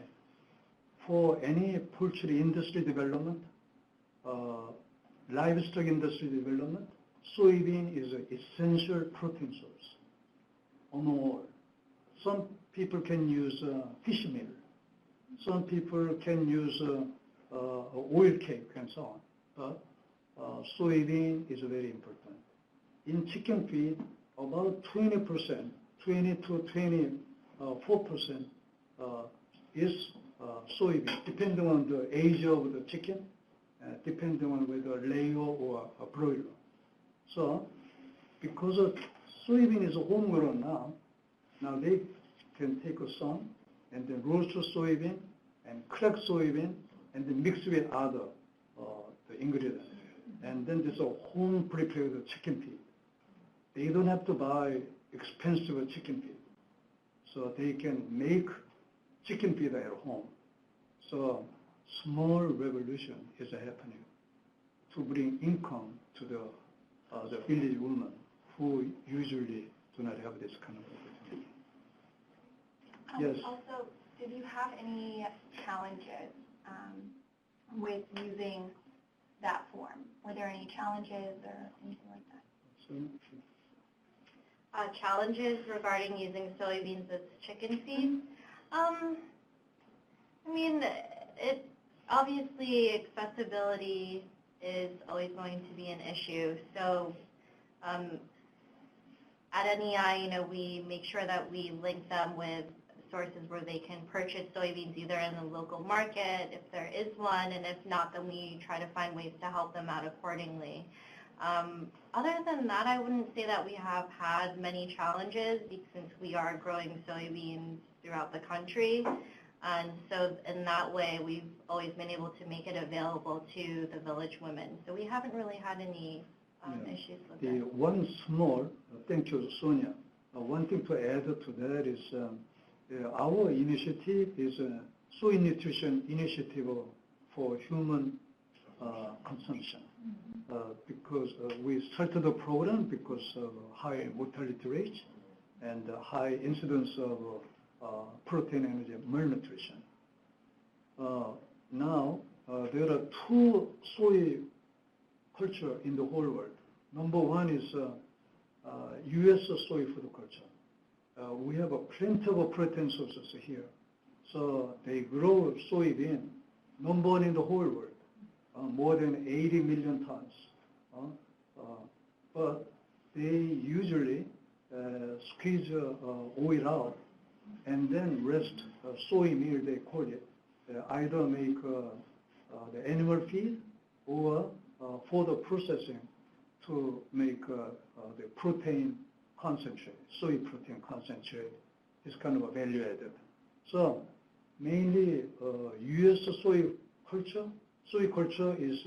For any poultry industry development, livestock industry development, soybean is an essential protein source among all. Some people can use fish meal. Some people can use oil cake and so on. But soybean is very important. In chicken feed, about 20%, 20 to 24% is soybean, depending on the age of the chicken, depending on whether layer or a broiler. So, because of soybean is homegrown now they can take some and then roast soybean and crack soybean and then mix with other the ingredients. And then there's a home prepared chicken feed. They don't have to buy expensive chicken feed. So they can make chicken feed at home. So small revolution is happening to bring income to the village women who usually do not have this kind of opportunity. Yes. Also, did you have any challenges with using that form? Were there any challenges or anything like that? Challenges regarding using soybeans as chicken feed? I mean, obviously accessibility is always going to be an issue. So at NEI, we make sure that we link them with sources where they can purchase soybeans either in the local market, if there is one, and if not, then we try to find ways to help them out accordingly. Other than that, I wouldn't say that we have had many challenges since we are growing soybeans throughout the country. And so in that way, we've always been able to make it available to the village women. So we haven't really had any issues with it. One small, thank you, Sonia. One thing to add to that is our initiative is a soy nutrition initiative for human consumption. Because we started the program because of high mortality rate and high incidence of protein energy malnutrition. Now, there are two soy culture in the whole world. Number one is U.S. soy food culture. We have plenty of protein sources here. So they grow soybean, number one in the whole world. More than 80 million tons. But they usually squeeze oil out and then rest soy meal, they call it, either make the animal feed or further processing to make the protein concentrate, soy protein concentrate, is kind of a value added. So mainly U.S. soy culture is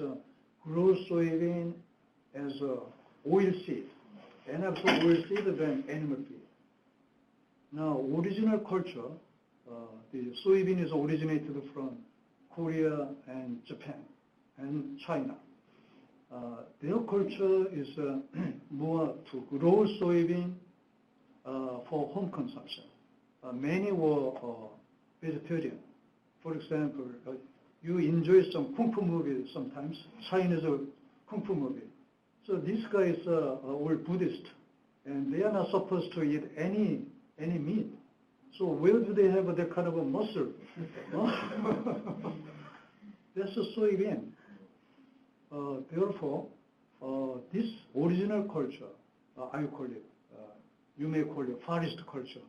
grow soybean as oil seed, and after oil seed, then animal feed. Now, original culture, the soybean is originated from Korea and Japan and China. Their culture is more to grow soybean for home consumption. Many were vegetarian. For example, you enjoy some kung fu movies sometimes, Chinese kung fu movie. So these guys are all Buddhist, and they are not supposed to eat any any meat. So where do they have that kind of a muscle? That's a soybean. Therefore, this original culture, I call it, you may call it forest culture,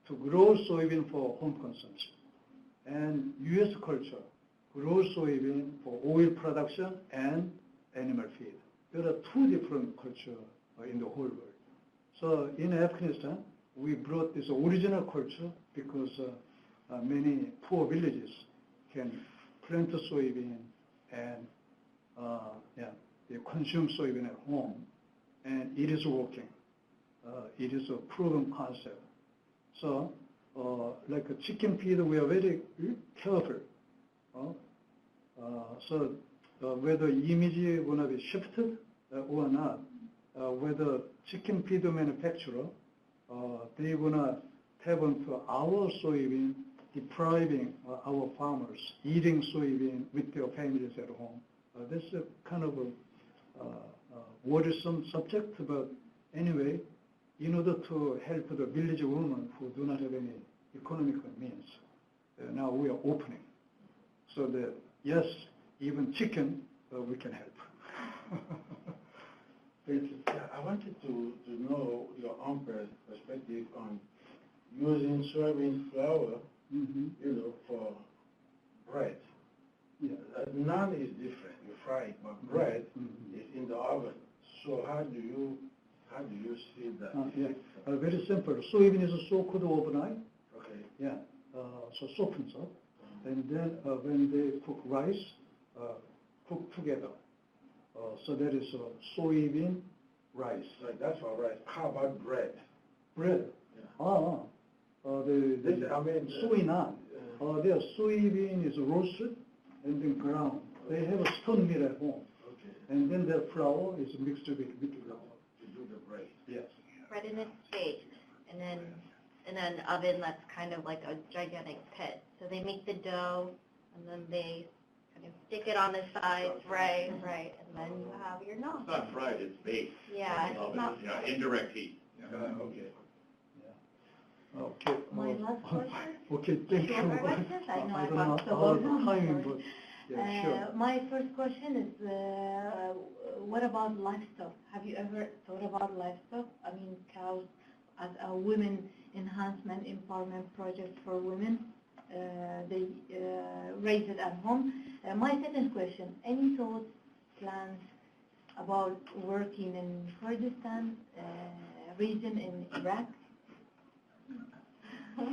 to grow soybean for home consumption. And U.S. culture grows soybean for oil production and animal feed. There are two different cultures in the whole world. So in Afghanistan, we brought this original culture because many poor villages can plant soybean and they consume soybean at home, and it is working. It is a proven concept. So, like a chicken feed, we are very careful. So whether image is going to be shifted or not, whether chicken feed manufacturer, they're going to tap into our soybean, depriving our farmers, eating soybean with their families at home. This is kind of a worrisome subject, but anyway, in order to help the village women who do not have any economical means, now we are opening. So that, yes, even chicken, we can help. Thank you. Yeah, I wanted to know your own perspective on using soybean flour, for bread. Yeah. Naan is different. You fry it, but bread is in the oven. So how do you see that? Very simple. Soybean is soaked overnight. Okay. Yeah. So softens up, and then when they cook rice, cook together. So that is soybean rice. Right, that's all right. How about bread? Bread. Yeah. Soy naan. Their soybean is roasted and then ground. They have a stone mill at home. Okay. And then their flour is mixed with flour. To do the bread. Yes. Bread in a baked, and then in an oven that's kind of like a gigantic pit. So they make the dough, and then they kind of stick it on the sides, right, and then you have your naan. It's not fried, it's baked. Yeah, it's not. Indirect heat. Okay. Okay. My last question? Okay, thank you. Shorter questions? I know I don't know talked all about the time, them. but yeah, sure. My first question is, what about livestock? Have you ever thought about livestock? I mean, cows as a women enhancement empowerment project for women. They raise it at home. My second question, any thoughts, plans about working in Kurdistan region in Iraq? Her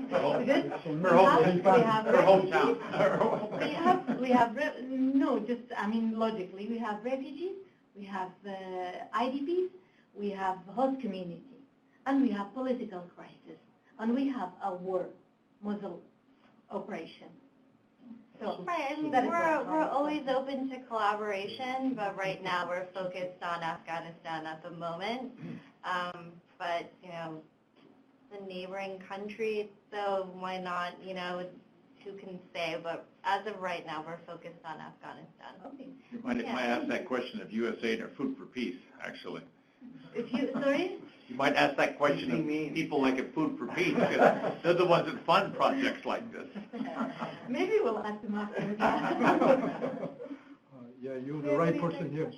hometown. No, just, I mean, logically, we have refugees, we have IDPs, we have host community, and we have political crisis, and we have a war, Mosul operation. So, Right, and that is we're always open to collaboration, but right now we're focused on Afghanistan at the moment. But, the neighboring countries, so why not, who can say, but as of right now, we're focused on Afghanistan. Okay. You might ask that question of USAID or Food for Peace, actually. If you, sorry? You might ask that question of people like at Food for Peace, because they're the ones that fund projects like this. Maybe we'll ask them after that. Yeah, you're the right person here.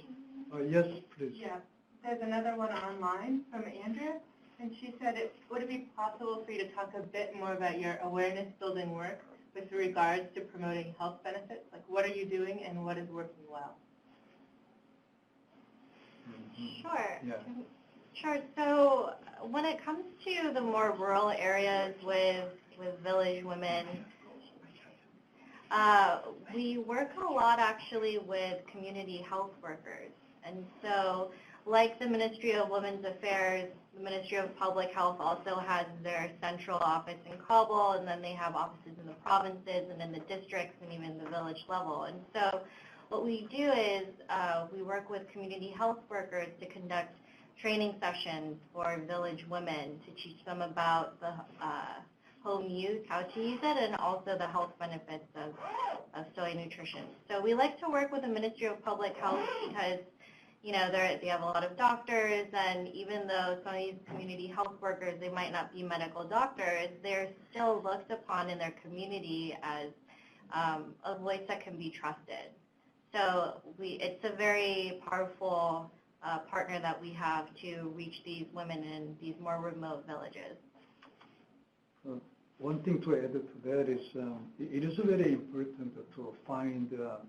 Yes, please. Yeah, there's another one online from Andrea, and she said, would it be possible for you to talk a bit more about your awareness building work with regards to promoting health benefits? Like, what are you doing and what is working well? Sure. Yeah. Sure. So when it comes to the more rural areas with village women, we work a lot actually with community health workers. And so like the Ministry of Women's Affairs, the Ministry of Public Health also has their central office in Kabul, and then they have offices in the provinces and in the districts and even the village level. And so what we do is we work with community health workers to conduct training sessions for village women to teach them about the home use, how to use it, and also the health benefits of soy nutrition. So we like to work with the Ministry of Public Health because they have a lot of doctors, and even though some of these community health workers, they might not be medical doctors, they're still looked upon in their community as a voice that can be trusted. So it's a very powerful partner that we have to reach these women in these more remote villages. One thing to add to that is it is very important to find the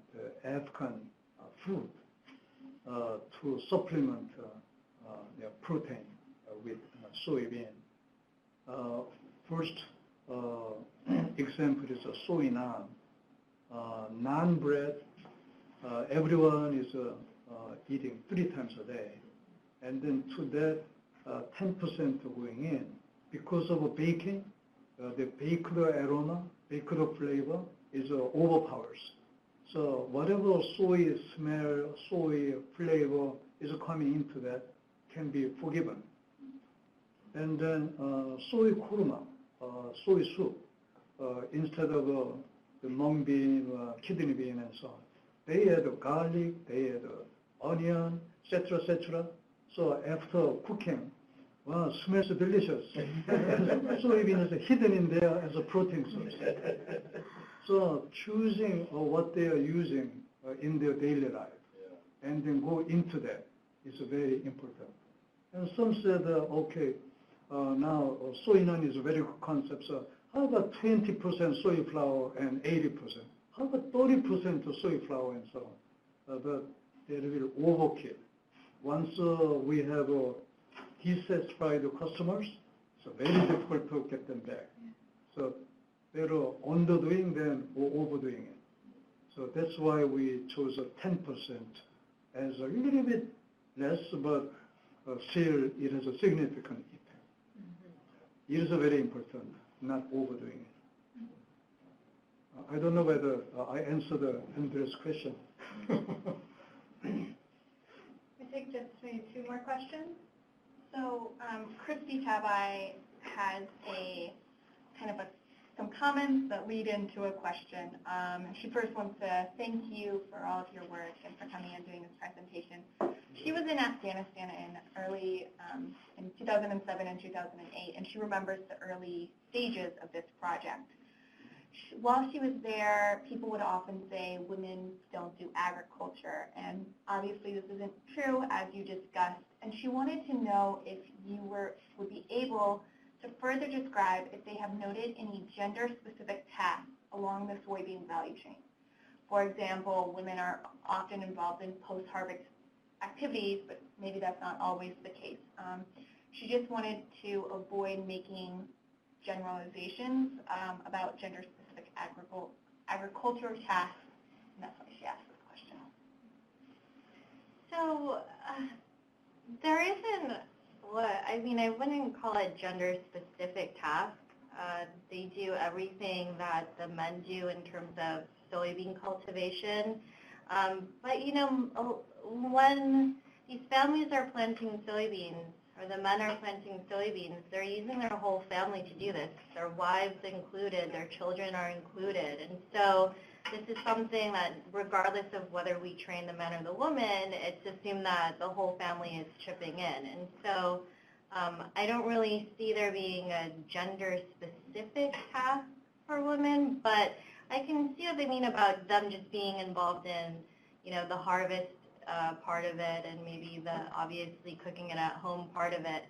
Afghan food to supplement their protein with soybean. First example is soy naan. Naan bread, everyone is eating 3 times a day. And then to that, 10% going in. Because of baking, the baked aroma, baked flavor is overpowers. So whatever soy smell, soy flavor is coming into that can be forgiven. And then soy kurma, soy soup, instead of the mung bean, kidney bean, and so on. They add garlic, they add onion, etc., etc. So after cooking, wow, smells delicious. Soybean is hidden in there as a protein source. So choosing what they are using in their daily life and then go into that is very important. And some said, okay, now soy naan is a very good concept. So how about 20% soy flour and 80%? How about 30% of soy flour and so on? But they will overkill. Once we have dissatisfied customers, it's very difficult to get them back. So better underdoing than overdoing it. So that's why we chose 10% as a little bit less, but still it has a significant impact. It is very important, not overdoing it. I don't know whether I answered Andrea's question. We take just maybe 2 more questions. So Christy Tabai has some comments that lead into a question. She first wants to thank you for all of your work and for coming and doing this presentation. She was in Afghanistan in 2007 and 2008, and she remembers the early stages of this project. While she was there, people would often say women don't do agriculture, and obviously this isn't true, as you discussed. And she wanted to know if you would be able to further describe if they have noted any gender-specific tasks along the soybean value chain. For example, women are often involved in post-harvest activities, but maybe that's not always the case. She just wanted to avoid making generalizations about gender-specific agricultural tasks, and that's why she asked this question. So there isn't I wouldn't call it gender-specific tasks. They do everything that the men do in terms of soybean cultivation. But when these families are planting soybeans, or the men are planting soybeans, they're using their whole family to do this. Their wives included, their children are included. And so this is something that, regardless of whether we train the man or the woman, it's assumed that the whole family is chipping in. And so I don't really see there being a gender-specific task for women, but I can see what they mean about them just being involved in, the harvest part of it, and maybe the obviously cooking it at home part of it.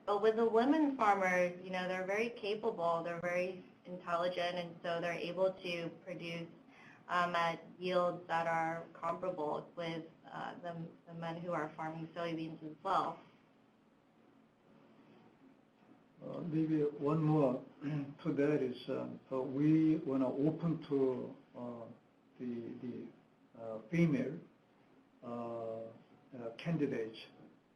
But with the women farmers, they're very capable, they're very intelligent, and so they're able to produce at yields that are comparable with the men who are farming soybeans as well. Maybe one more to that is we want to open to the female candidates.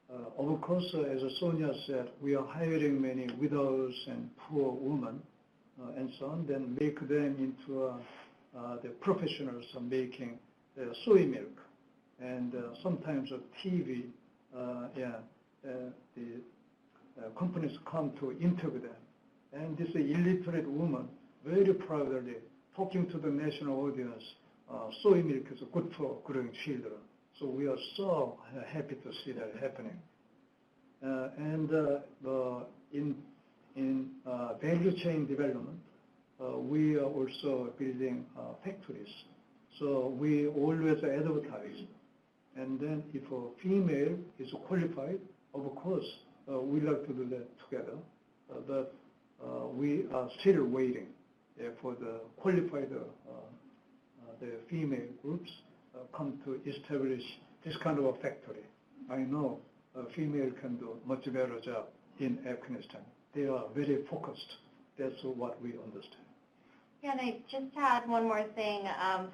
Of course, as Sonia said, we are hiring many widows and poor women and so on, then make them into the professionals of making soy milk. And sometimes on TV, the companies come to interview them. And this illiterate woman, very proudly, talking to the national audience, soy milk is good for growing children. So we are so happy to see that happening. In value chain development, we are also building factories. So we always advertise. And then if a female is qualified, of course, we like to do that together. But we are still waiting for the qualified the female groups come to establish this kind of a factory. I know a female can do a much better job in Afghanistan. They are very focused. That's what we understand. Yeah, and I just to add one more thing.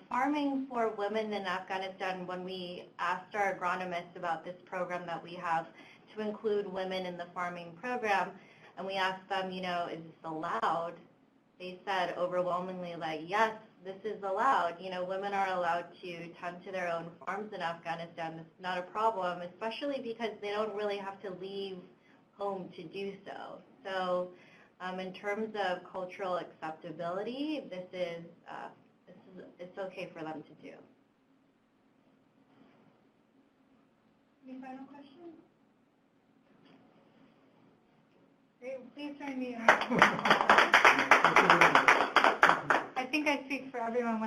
Farming for women in Afghanistan, when we asked our agronomists about this program that we have to include women in the farming program, and we asked them, is this allowed? They said overwhelmingly, yes, this is allowed. Women are allowed to tend to their own farms in Afghanistan. It's not a problem, especially because they don't really have to leave home to do so. So in terms of cultural acceptability, it's okay for them to do. Any final questions? Great. Please join me in. I think I speak for everyone when